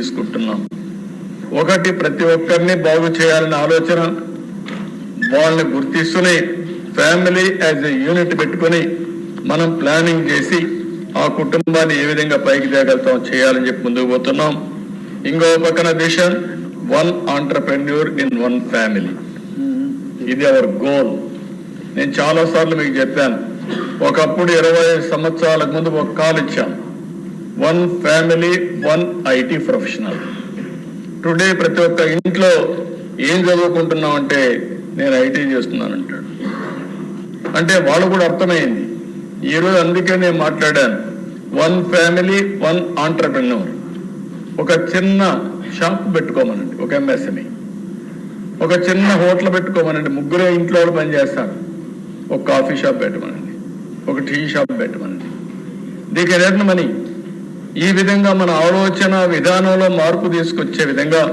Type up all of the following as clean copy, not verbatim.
తీసుకుంటున్నాం. ఒకటి, ప్రతి ఒక్కరిని బాగు చేయాలనే ఆలోచన, వాళ్ళని గుర్తిస్తూనే ఫ్యామిలీ యాజ్ ఎ యూనిట్ పెట్టుకొని మనం ప్లానింగ్ చేసి ఆ కుటుంబాన్ని ఏ విధంగా పైకి తేగలుగుతాం చేయాలని చెప్పి ముందుకు పోతున్నాం. ఇంకో పక్కన vision, one entrepreneur in one family. ఇది అవర్ గోల్. నేను చాలా సార్లు మీకు చెప్పాను, ఒకప్పుడు 25 సంవత్సరాలకు ముందు ఒక కాల్ ఇచ్చాం, one family one IT professional. Today ప్రతి ఒక్క ఇంట్లో ఏం చదువుకుంటున్నాం అంటే నేను ఐటీ చేస్తున్నాను అంటాడు. అంటే వాళ్ళు కూడా అర్థమైంది. ఈరోజు అందుకే నేను మాట్లాడాను, వన్ ఫ్యామిలీ వన్ ఆంటర్‌ప్రెన్యూర్. ఒక చిన్న షాప్ పెట్టుకోమనండి, ఒక ఎంఎస్ఎంఈ, ఒక చిన్న హోటల్ పెట్టుకోమనండి, ముగ్గురే ఇంట్లో వాళ్ళు పనిచేస్తారు. ఒక కాఫీ షాప్ పెట్టమనండి, ఒక టీ షాప్ పెట్టమనండి. They can earn money. ఈ విధంగా మన ఆలోచన విధానంలో మార్పు తీసుకొచ్చే విధంగా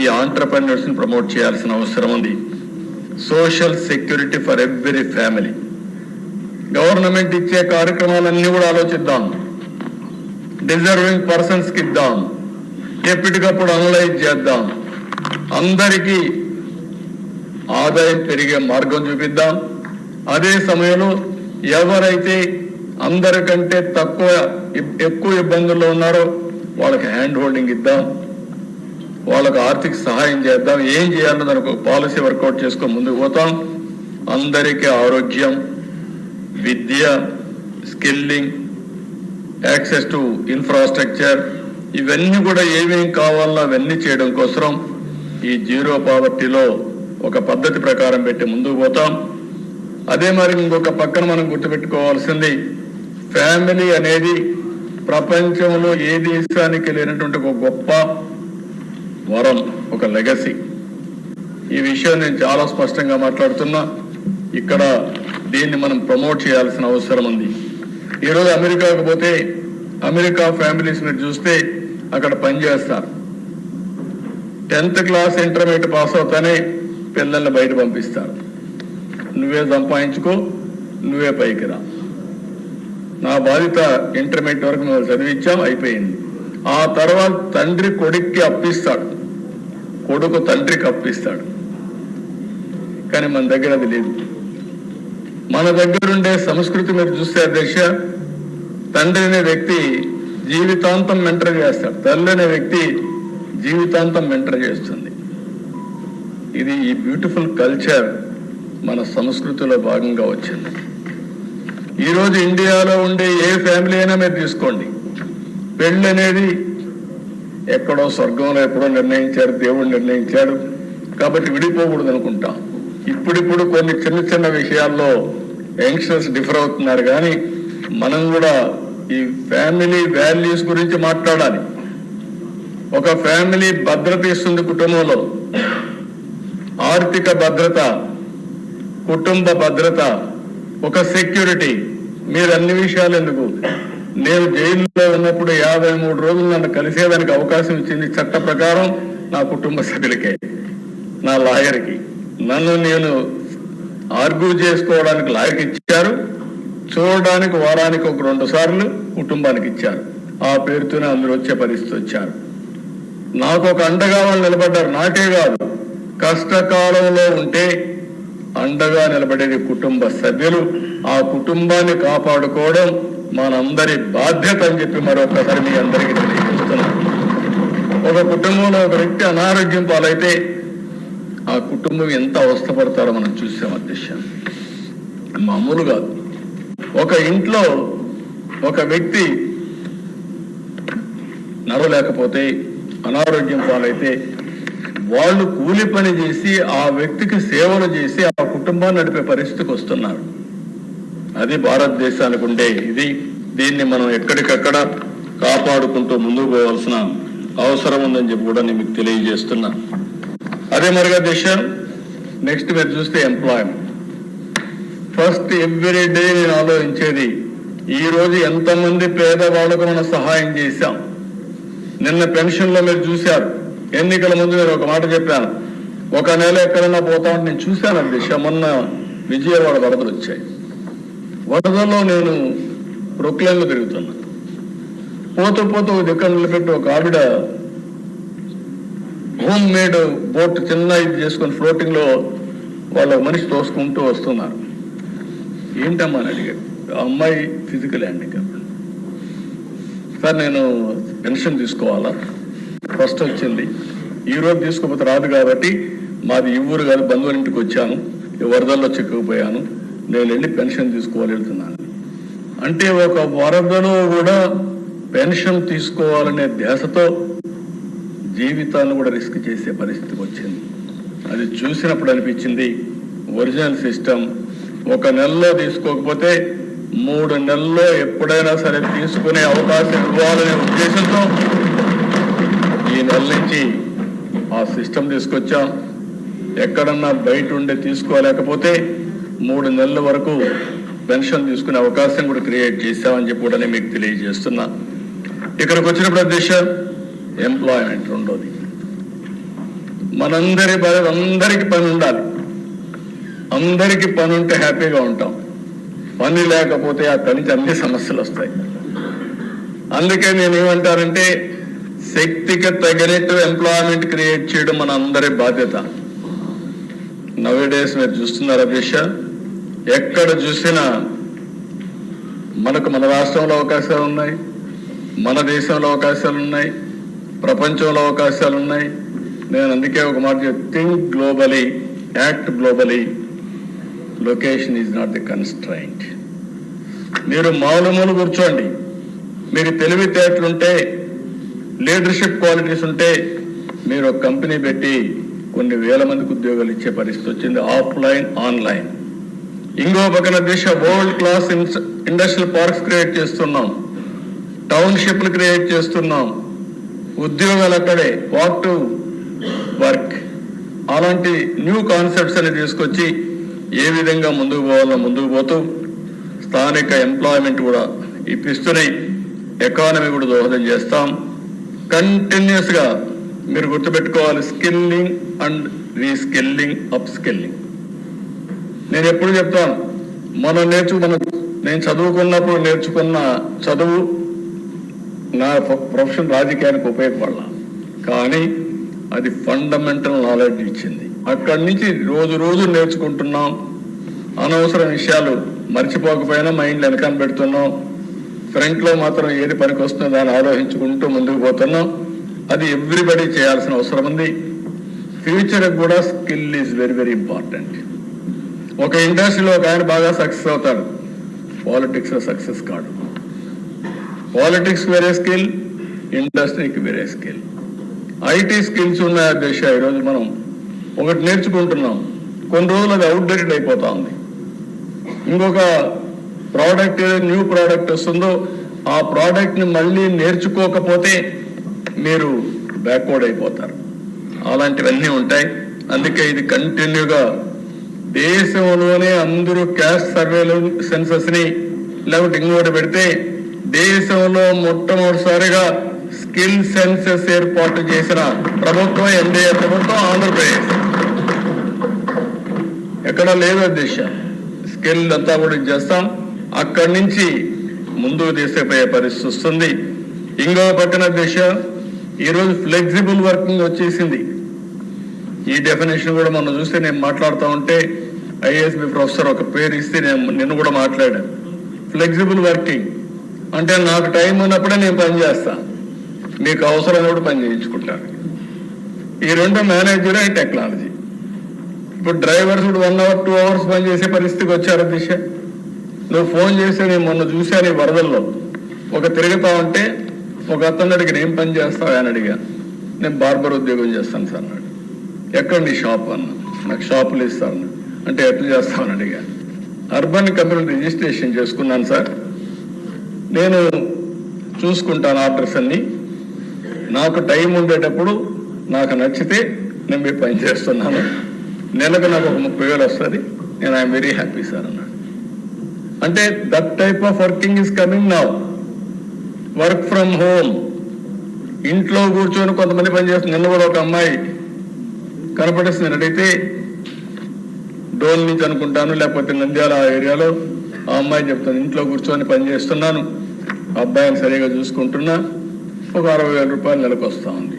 ఈ ఆంటర్‌ప్రెన్యూర్స్ని ప్రమోట్ చేయాల్సిన అవసరం ఉంది. Social security for every family. Government ఇచ్చే కార్యక్రమాలన్నీ కూడా ఆలోచిద్దాం, డిజర్వింగ్ పర్సన్స్కి ఇద్దాం, ఎప్పటికప్పుడు అనలైజ్ చేద్దాం, అందరికీ ఆదాయం పెరిగే మార్గం చూపిద్దాం. అదే సమయంలో ఎవరైతే అందరికంటే ఎక్కువ ఇబ్బందుల్లో ఉన్నారో వాళ్ళకి హ్యాండ్ హోల్డింగ్ ఇద్దాం, వాళ్ళకు ఆర్థిక సహాయం చేద్దాం. ఏం చేయాలో దానికి ఒక పాలసీ వర్కౌట్ చేసుకొని ముందుకు పోతాం. అందరికీ ఆరోగ్యం, విద్య, స్కిల్లింగ్, యాక్సెస్ టు ఇన్ఫ్రాస్ట్రక్చర్, ఇవన్నీ కూడా ఏమేం కావాలో అవన్నీ చేయడం కోసం ఈ జీరో పావర్టీలో ఒక పద్ధతి ప్రకారం పెట్టి ముందుకు పోతాం. అదే మరి ఇంకొక పక్కన మనం గుర్తుపెట్టుకోవాల్సింది, ఫ్యామిలీ అనేది ప్రపంచంలో ఏ దేశానికి లేనటువంటి ఒక గొప్ప వరం, ఒక లెగసీ. ఈ విషయం నేను చాలా స్పష్టంగా మాట్లాడుతున్నా. ఇక్కడ దీన్ని మనం ప్రమోట్ చేయాల్సిన అవసరం ఉంది. ఈరోజు అమెరికాకు పోతే అమెరికా ఫ్యామిలీస్ మీరు చూస్తే అక్కడ పనిచేస్తారు. 10th క్లాస్ ఇంటర్మీడియట్ పాస్ అవుతానే పిల్లల్ని బయట పంపిస్తారు. నువ్వే సంపాదించుకో, నువ్వే పైకి రా. నా బాధ్యత ఇంటర్మీడియట్ వరకు మేము చదివించాం, అయిపోయింది. ఆ తర్వాత తండ్రి కొడుక్కి అప్పిస్తాడు, కొడుకు తండ్రికి అప్పిస్తాడు. కానీ మన దగ్గర అది లేదు. మన దగ్గర ఉండే సంస్కృతి మీరు చూస్తే అధ్యక్ష, తండ్రి అనే వ్యక్తి జీవితాంతం మెంటర్ చేస్తాడు, తల్లి అనే వ్యక్తి జీవితాంతం మెంటర్ చేస్తుంది. ఇది ఈ బ్యూటిఫుల్ కల్చర్ మన సంస్కృతిలో భాగంగా వచ్చింది. ఈరోజు ఇండియాలో ఉండే ఏ ఫ్యామిలీ అయినా మీరు తీసుకోండి, పెళ్ళి అనేది ఎక్కడో స్వర్గంలో ఎప్పుడో నిర్ణయించారు, దేవుడు నిర్ణయించాడు కాబట్టి విడిపోకూడదు అనుకుంటాం. ఇప్పుడిప్పుడు కొన్ని చిన్న చిన్న విషయాల్లో యంగ్స్టర్స్ డిఫర్ అవుతున్నారు. కానీ మనం కూడా ఈ ఫ్యామిలీ వాల్యూస్ గురించి మాట్లాడాలి. ఒక ఫ్యామిలీ భద్రత ఇస్తుంది కుటుంబంలో, ఆర్థిక భద్రత, కుటుంబ భద్రత, ఒక సెక్యూరిటీ. మీరు అన్ని విషయాలు ఎందుకు, నేను జైల్లో ఉన్నప్పుడు 53 రోజులు నన్ను కలిసేదానికి అవకాశం ఇచ్చింది చట్ట ప్రకారం నా కుటుంబ సభ్యులకే, నా లాయర్కి. నన్ను నేను ఆర్గ్యూ చేసుకోవడానికి లాయర్కి ఇచ్చారు, చూడడానికి వారానికి ఒక 2 సార్లు కుటుంబానికి ఇచ్చారు. ఆ పేరుతోనే అందరూ వచ్చే పరిస్థితి వచ్చారు. నాకు ఒక అండగా వాళ్ళు నిలబడ్డారు. నాకే కాదు, కష్టకాలంలో ఉంటే అండగా నిలబడేది కుటుంబ సభ్యులు. ఆ కుటుంబాన్ని కాపాడుకోవడం మనందరి బాధ్యత అని చెప్పి మరొకసారి మీ అందరికీ తెలియజేస్తున్నాను. ఒక కుటుంబంలో ఒక వ్యక్తి అనారోగ్యం పాలైతే ఆ కుటుంబం ఎంత అవస్థపడతారో మనం చూసాం అధ్యక్ష, మామూలు కాదు. ఒక ఇంట్లో ఒక వ్యక్తి నడవలేకపోతే, అనారోగ్యం పాలైతే వాళ్ళు కూలి పని చేసి ఆ వ్యక్తికి సేవలు చేసి ఆ కుటుంబాన్ని నడిపే పరిస్థితికి వస్తున్నారు. అది భారతదేశానికి ఉండే ఇది. దీన్ని మనం ఎక్కడికక్కడ కాపాడుకుంటూ ముందుకు పోవాల్సిన అవసరం ఉందని చెప్పి కూడా నేను మీకు తెలియజేస్తున్నా. అదే మరిగా దిశ నెక్స్ట్ మీరు చూస్తే ఎంప్లాయ్మెంట్. ఫస్ట్ ఎవ్రీ డే నేను ఆలోచించేది, ఈరోజు ఎంతమంది పేదవాళ్ళకు మనం సహాయం చేశాం. నిన్న పెన్షన్లో మీరు చూశారు, ఎన్నికల ముందు నేను ఒక మాట చెప్పాను, ఒక నెల ఎక్కడన్నా పోతామని నేను చూశాను అధ్యక్ష. మొన్న విజయవాడ వరదలు వచ్చాయి. వరదల్లో నేను ప్రొక్లైన్లో తిరుగుతున్నా. పోతూ పోతూ ఒక దిక్కు నిలబెట్టి ఒక ఆవిడ హోమ్ మేడ్ బోట్ చిన్న ఇది చేసుకొని ఫ్లోటింగ్లో వాళ్ళ మనిషి తోసుకుంటూ వస్తున్నారు. ఏంటమ్మా అని అడిగాడు. ఆ అమ్మాయి ఫిజికల్ హ్యాండిక్యాప్. సార్ నేను పెన్షన్ తీసుకోవాలా, ఫస్ట్ వచ్చింది, ఈరోజు తీసుకోకపోతే రాదు కాబట్టి మాది ఈ ఊరు కాదు బంధువుల ఇంటికి వచ్చాను, వరదల్లో చిక్కుకుపోయాను, నేను వెళ్ళి పెన్షన్ తీసుకోవాలి వెళ్తున్నాను. అంటే ఒక వరదలో కూడా పెన్షన్ తీసుకోవాలనే ధ్యాసతో జీవితాన్ని కూడా రిస్క్ చేసే పరిస్థితికి వచ్చింది. అది చూసినప్పుడు అనిపించింది ఒరిజినల్ సిస్టమ్ ఒక నెలలో తీసుకోకపోతే 3 నెలల్లో ఎప్పుడైనా సరే తీసుకునే అవకాశం ఇవ్వాలనే ఉద్దేశంతో ఈ నెల నుంచి ఆ సిస్టమ్ తీసుకొచ్చాం. ఎక్కడన్నా బయట ఉండే తీసుకోలేకపోతే 3 నెలల వరకు పెన్షన్ తీసుకునే అవకాశం కూడా క్రియేట్ చేశామని చెప్పి కూడా మీకు తెలియజేస్తున్నా. ఇక్కడికి వచ్చినప్పుడు అధ్యక్ష ఎంప్లాయ్మెంట్ రెండోది, అందరికీ పని ఉండాలి. అందరికీ పని ఉంటే హ్యాపీగా ఉంటాం. పని లేకపోతే అక్కడి నుంచి అన్ని సమస్యలు వస్తాయి. అందుకే నేను ఏమంటానంటే శక్తికి తగినట్టు ఎంప్లాయ్మెంట్ క్రియేట్ చేయడం మన అందరి బాధ్యత. నవేడేస్ మీరు చూస్తున్నారు అధ్యక్ష, ఎక్కడ చూసినా మన రాష్ట్రంలో అవకాశాలు ఉన్నాయి, మన దేశంలో అవకాశాలు ఉన్నాయి, ప్రపంచంలో అవకాశాలు ఉన్నాయి. నేను అందుకే ఒక మాట think globally, act globally, location is not the constraint. మీరు మామూలు కూర్చోండి, మీకు తెలివితేటలుంటే, లీడర్షిప్ క్వాలిటీస్ ఉంటే మీరు ఒక కంపెనీ పెట్టి కొన్ని వేల మందికి ఉద్యోగాలు ఇచ్చే పరిస్థితి వచ్చింది, ఆఫ్లైన్ ఆన్లైన్. ఇంకో పక్కన దేశ world class industrial parks create చేస్తున్నాం, టౌన్షిప్లు క్రియేట్ చేస్తున్నాం, ఉద్యోగాలు అక్కడే, వాక్ టు వర్క్, అలాంటి న్యూ కాన్సెప్ట్స్ అని తీసుకొచ్చి ఏ విధంగా ముందుకు పోవాలో ముందుకు పోతూ స్థానిక ఎంప్లాయ్మెంట్ కూడా ఇప్పిస్తూనే ఎకానమీ కూడా దోహదం చేస్తాం. కంటిన్యూస్గా మీరు గుర్తుపెట్టుకోవాలి, skilling and reskilling, up skilling. నేను ఎప్పుడు చెప్తాను, నేను చదువుకున్నప్పుడు నేర్చుకున్న చదువు నా ప్రొఫెషన్ రాజకీయానికి ఉపయోగపడాల, కానీ అది ఫండమెంటల్ నాలెడ్జ్ ఇచ్చింది. అక్కడి నుంచి రోజు నేర్చుకుంటున్నాం. అనవసర విషయాలు మర్చిపోకపోయినా మైండ్లో వెనకాల పెడుతున్నాం. ఫ్రంట్లో మాత్రం ఏది పనికి వస్తుందో దాన్ని ఆలోచించుకుంటూ ముందుకు పోతున్నాం. అది ఎవ్రీబడి చేయాల్సిన అవసరం ఉంది. ఫ్యూచర్కి కూడా skill is very very important. ఒక ఇండస్ట్రీలో ఒక ఆయన బాగా సక్సెస్ అవుతాడు, పాలిటిక్స్లో సక్సెస్ కాడు. పాలిటిక్స్ వేరే స్కిల్, ఇండస్ట్రీకి వేరే స్కిల్. ఐటీ స్కిల్స్ ఉన్నాయి దేశ. ఈరోజు మనం ఒకటి నేర్చుకుంటున్నాం, కొన్ని రోజులు అది అవుట్డేటెడ్ అయిపోతా ఉంది. ఇంకొక ప్రోడక్ట్ న్యూ ప్రోడక్ట్ వస్తుందో ఆ ప్రోడక్ట్ని మళ్ళీ నేర్చుకోకపోతే మీరు బ్యాక్వర్డ్ అయిపోతారు. అలాంటివన్నీ ఉంటాయి. అందుకే ఇది కంటిన్యూగా దేశంలోనే అందరూ క్యాస్ట్ సర్వేలు సెన్సస్ని లేకపోతే ఇంకోటి పెడితే దేశంలో మొట్టమొదటిసారిగా స్కిల్ సెన్సెస్ ఏర్పాటు చేసిన ప్రభుత్వం ఎన్డీఏ ప్రభుత్వం ఆంధ్రప్రదేశ్. ఎక్కడ లేదు దేశ స్కిల్ అంతా కూడా చేస్తాం. అక్కడి నుంచి ముందుకు తీసుకుపోయే పరిస్థితి వస్తుంది. ఇంకో పక్కన దేశ ఈరోజు ఫ్లెక్సిబుల్ వర్కింగ్ వచ్చేసింది. ఈ డెఫినేషన్ కూడా మనం చూస్తే నేను మాట్లాడుతూ ఉంటే ఐఏఎస్బి ప్రొఫెసర్ ఒక పేరు ఇస్తే నిన్ను కూడా మాట్లాడాను. ఫ్లెక్సిబుల్ వర్కింగ్ అంటే నాకు టైం ఉన్నప్పుడే నేను పని చేస్తాను, మీకు అవసరం కూడా పని చేయించుకుంటాను. ఈ రెండు మేనేజర్ అండ్ టెక్నాలజీ. ఇప్పుడు డ్రైవర్స్ కూడా 1 hour 2 hours పని చేసే పరిస్థితికి వచ్చారు దిశ. నువ్వు ఫోన్ చేస్తే నేను మొన్న చూశాను ఈ వరదల్లో ఒక తిరుగుతా ఉంటే ఒక అతను అడిగి ఏం పని చేస్తావు అని అడిగా. నేను బార్బర్ ఉద్యోగం చేస్తాను సార్ అన్నాడు. ఎక్కడ నీ షాప్ అన్నా, నాకు షాపులు ఇస్తాను అంటే ఎట్లా చేస్తామని అడిగా. అర్బన్ కమ్యూనిటీ రిజిస్ట్రేషన్ చేసుకున్నాను సార్, నేను చూసుకుంటాను ఆర్డర్స్ అన్ని, నాకు టైం ఉండేటప్పుడు నాకు నచ్చితే నేను మీ పని చేస్తున్నాను, నెలకు నాకు ఒక 30,000 వస్తుంది, నేను ఐఎమ్ వెరీ హ్యాపీ సార్ అన్నాడు. అంటే that type of working is coming now. Work from home, ఇంట్లో కూర్చొని కొంతమంది పని చేస్తుంది. నిన్న కూడా ఒక అమ్మాయి కనపడేసి నేను అడిగితే డోల్ నుంచి అనుకుంటాను లేకపోతే నంద్యాల ఏరియాలో ఆ అమ్మాయి చెప్తాను, ఇంట్లో కూర్చొని పని చేస్తున్నాను, అబ్బాయిని సరిగా చూసుకుంటున్నా, ఒక 60,000 రూపాయలు నెలకు వస్తూ ఉంది.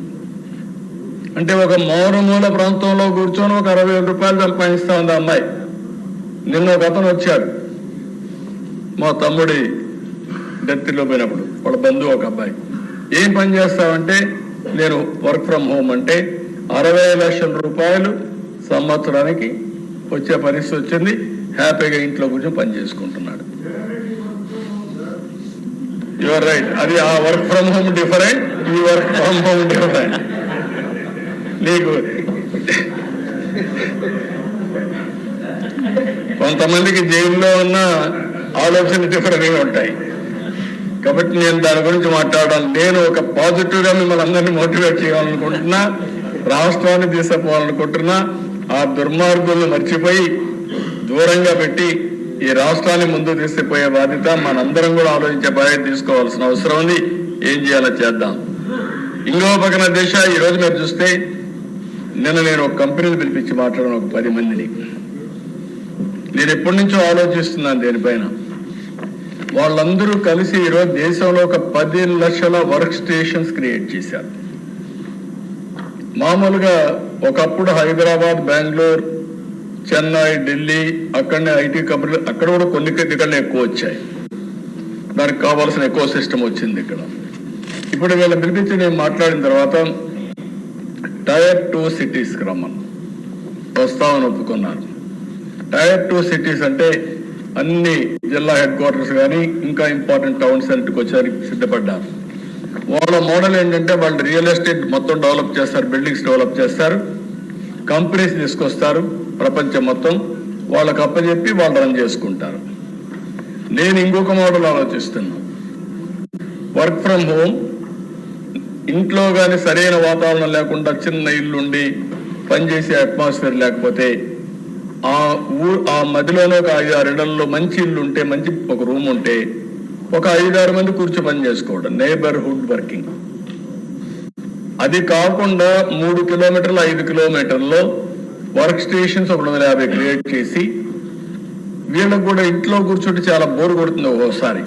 అంటే ఒక మారుమూల ప్రాంతంలో కూర్చొని ఒక 60,000 రూపాయలు సంపాదిస్తా ఉంది అమ్మాయి. నిన్న ఒక అతను వచ్చాడు మా తమ్ముడి డెత్లో పోయినప్పుడు, వాళ్ళ బంధువు ఒక అబ్బాయి. ఏం పని చేస్తావంటే నేను వర్క్ ఫ్రమ్ హోమ్ అంటే 60 లక్షల రూపాయలు సంవత్సరానికి వచ్చే పరిస్థితి వచ్చింది. హ్యాపీగా ఇంట్లో కూర్చొని పని చేసుకుంటున్నాడు. యువర్ రైట్, అది ఆ వర్క్ ఫ్రమ్ హోమ్ డిఫరెంట్, ఈ వర్క్ ఫ్రమ్ హోమ్ డిఫరెంట్. నీకు కొంతమందికి జైల్లో ఉన్న ఆలోచన డిఫరెంట్గా ఉంటాయి. కాబట్టి నేను దాని గురించి మాట్లాడాలి. నేను ఒక పాజిటివ్గా మిమ్మల్ని అందరినీ మోటివేట్ చేయాలనుకుంటున్నా, రాష్ట్రాన్ని తీసుకుపోవాలనుకుంటున్నా. ఆ దుర్మార్గులను మర్చిపోయి దూరంగా పెట్టి ఈ రాష్ట్రాన్ని ముందుకు తీసుకుపోయే బాధ్యత మనందరం కూడా ఆలోచించే బాధ్యత తీసుకోవాల్సిన అవసరం ఉంది. ఏం చేయాలో చేద్దాం. ఇంకో పక్కన దేశ ఈరోజు మీరు చూస్తే నేను ఒక కంపెనీని పిలిపించి మాట్లాడాను, ఒక 10 మందిని. నేను ఎప్పటి నుంచో ఆలోచిస్తున్నాను దీనిపైన. వాళ్ళందరూ కలిసి ఈరోజు దేశంలో ఒక 10 లక్షల వర్క్ స్టేషన్స్ క్రియేట్ చేశారు. మామూలుగా ఒకప్పుడు హైదరాబాద్, బెంగళూరు, చెన్నై, ఢిల్లీ అక్కడనే ఐటీ కంపెనీలు అక్కడ కూడా కొన్ని ఇక్కడనే ఎక్కువ వచ్చాయి. దానికి కావాల్సిన ఎకో సిస్టమ్ వచ్చింది ఇక్కడ. ఇప్పుడు వీళ్ళ పిలిపించి నేను మాట్లాడిన తర్వాత టైర్ 2 సిటీస్కి రమ్మని ప్రస్తావన ఒప్పుకున్నారు. టైర్ 2 సిటీస్ అంటే అన్ని జిల్లా హెడ్ క్వార్టర్స్ కానీ ఇంకా ఇంపార్టెంట్ టౌన్స్ అన్నిటికి వచ్చేసరికి సిద్ధపడ్డారు. వాళ్ళ మోడల్ ఏంటంటే వాళ్ళు రియల్ ఎస్టేట్ మొత్తం డెవలప్ చేస్తారు, బిల్డింగ్స్ డెవలప్ చేస్తారు, కంపెనీస్ తీసుకొస్తారు ప్రపంచం మొత్తం, వాళ్ళకి అప్పచెప్పి వాళ్ళు రన్ చేసుకుంటారు. నేను ఇంకొక మోడల్ ఆలోచిస్తున్నా. వర్క్ ఫ్రమ్ హోమ్, ఇంట్లో కానీ సరైన వాతావరణం లేకుండా చిన్న ఇల్లుండి పనిచేసే అట్మాస్ఫియర్ లేకపోతే ఆ మధ్యలోనే ఒక 5-6 ఇళ్లలో మంచి ఇల్లు ఉంటే, మంచి ఒక రూమ్ ఉంటే ఒక 5-6 మంది కూర్చో పని చేసుకోవడం, నైబర్హుడ్ వర్కింగ్. అది కాకుండా 3 కిలోమీటర్లు 5 కిలోమీటర్లో వర్క్ స్టేషన్స్ 150 క్రియేట్ చేసి వీళ్ళకు కూడా ఇంట్లో కూర్చుంటే చాలా బోర్ కొడుతుంది ఒక్కోసారి.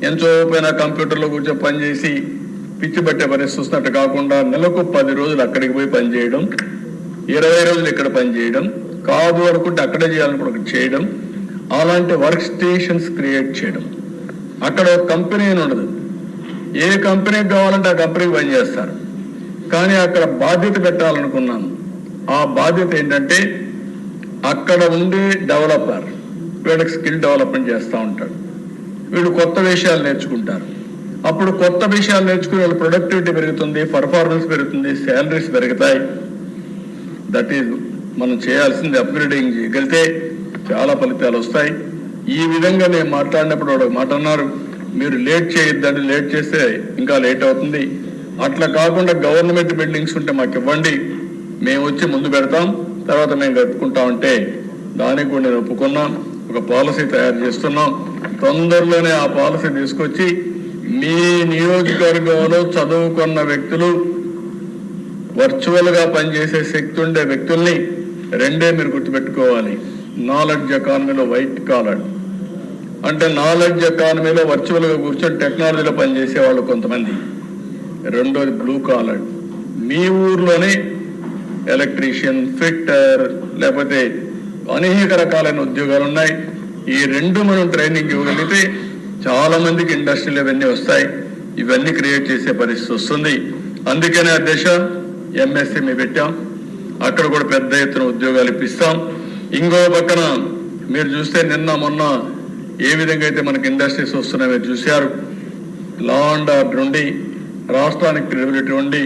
ఎంతో పైన కంప్యూటర్లో కూర్చొని పనిచేసి పిచ్చి పట్టే పరిస్థితి వస్తున్నట్టు కాకుండా నెలకు 10 రోజులు అక్కడికి పోయి పనిచేయడం, 20 రోజులు ఇక్కడ పనిచేయడం, కాదు అనుకుంటే అక్కడే చేయాలనుకుంటే చేయడం, అలాంటి వర్క్ స్టేషన్స్ క్రియేట్ చేయడం. అక్కడ ఒక కంపెనీ అని ఉండదు, ఏ కంపెనీకి కావాలంటే ఆ కంపెనీకి పనిచేస్తారు. కానీ అక్కడ బాధ్యత పెట్టాలనుకున్నాను. ఆ బాధ్యత ఏంటంటే అక్కడ ఉండే డెవలపర్ వీళ్ళకి స్కిల్ డెవలప్మెంట్ చేస్తూ ఉంటాడు, వీళ్ళు కొత్త విషయాలు నేర్చుకుంటారు. అప్పుడు కొత్త విషయాలు నేర్చుకుని వాళ్ళ ప్రొడక్టివిటీ పెరుగుతుంది, పర్ఫార్మెన్స్ పెరుగుతుంది, శాలరీస్ పెరుగుతాయి. దట్ ఈజ్ మనం చేయాల్సింది. అప్గ్రేడింగ్ చేయగలిగితే చాలా ఫలితాలు వస్తాయి. ఈ విధంగా నేను మాట్లాడినప్పుడు ఒక మాట అన్నారు, మీరు లేట్ చేయొద్దండి, లేట్ చేస్తే ఇంకా లేట్ అవుతుంది. అట్లా కాకుండా గవర్నమెంట్ బిల్డింగ్స్ ఉంటే మాకు ఇవ్వండి, మేము వచ్చి ముందు పెడతాం, తర్వాత మేము కట్టుకుంటామంటే దానికి కూడా నేను ఒప్పుకున్నాం. ఒక పాలసీ తయారు చేస్తున్నాం. తొందరలోనే ఆ పాలసీ తీసుకొచ్చి మీ నియోజకవర్గంలో చదువుకున్న వ్యక్తులు, వర్చువల్గా పనిచేసే శక్తి ఉండే వ్యక్తుల్ని రెండే మీరు గుర్తుపెట్టుకోవాలి. నాలెడ్జ్ ఎకానమీలో వైట్ కాలర్ అంటే నాలెడ్జ్ ఎకానమీలో వర్చువల్గా కూర్చొని టెక్నాలజీలో పనిచేసే వాళ్ళు కొంతమంది, రెండోది బ్లూ కాలర్. మీ ఊర్లోనే ఎలక్ట్రీషియన్, ఫిట్టర్, లేకపోతే అనేక రకాలైన ఉద్యోగాలు ఉన్నాయి. ఈ రెండు మనం ట్రైనింగ్ ఇవ్వగలిగితే చాలా మందికి ఇండస్ట్రీలు ఇవన్నీ వస్తాయి. ఇవన్నీ క్రియేట్ చేసే పరిస్థితి వస్తుంది. అందుకనే ఆ దేశ ఎంఎస్ఎంఈ పెట్టాం, అక్కడ కూడా పెద్ద ఎత్తున ఉద్యోగాలు ఇప్పిస్తాం. ఇంకో పక్కన మీరు చూస్తే నిన్న మొన్న ఏ విధంగా అయితే మనకి ఇండస్ట్రీస్ వస్తున్నాయో మీరు చూశారు. లా అండ్ ఆర్డర్ ఉండి, రాష్ట్రానికి క్రెడిబిలిటీ ఉండి,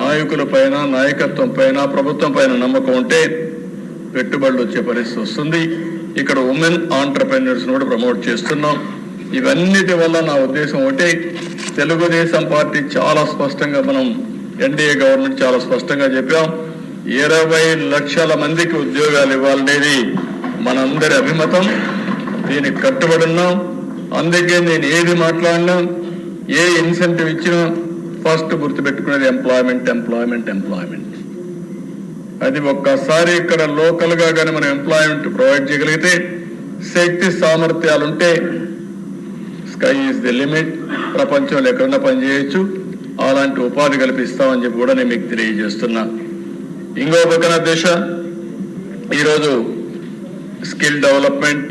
నాయకుల పైన, నాయకత్వం పైన, ప్రభుత్వం పైన నమ్మకం ఉంటే పెట్టుబడులు వచ్చే పరిస్థితి వస్తుంది. ఇక్కడ ఉమెన్ ఆంటర్ప్రెన్యూర్స్ కూడా ప్రమోట్ చేస్తున్నాం. ఇవన్నిటి వల్ల నా ఉద్దేశం ఒకటి, తెలుగుదేశం పార్టీ చాలా స్పష్టంగా, మనం ఎన్డీఏ గవర్నమెంట్ చాలా స్పష్టంగా చెప్పాం, 20 లక్షల మందికి ఉద్యోగాలు ఇవ్వాలనేది మనందరి అభిమతం. దీనికి కట్టుబడి ఉన్నాం. అందుకే నేను ఏది మాట్లాడినా, ఏ ఇన్సెంటివ్ ఇచ్చినా ఫస్ట్ గుర్తుపెట్టుకునేది ఎంప్లాయ్మెంట్, ఎంప్లాయ్మెంట్, ఎంప్లాయ్మెంట్. అది ఒక్కసారి ఇక్కడ లోకల్గా కానీ మనం ఎంప్లాయ్మెంట్ ప్రొవైడ్ చేయగలిగితే, శక్తి సామర్థ్యాలుంటే స్కై ఈజ్ ది లిమిట్. ప్రపంచంలో ఎక్కడన్నా పనిచేయచ్చు. అలాంటి ఉపాధి కల్పిస్తామని చెప్పి కూడా నేను మీకు తెలియజేస్తున్నా. ఇంకో పక్కన దేశ ఈరోజు స్కిల్ డెవలప్మెంట్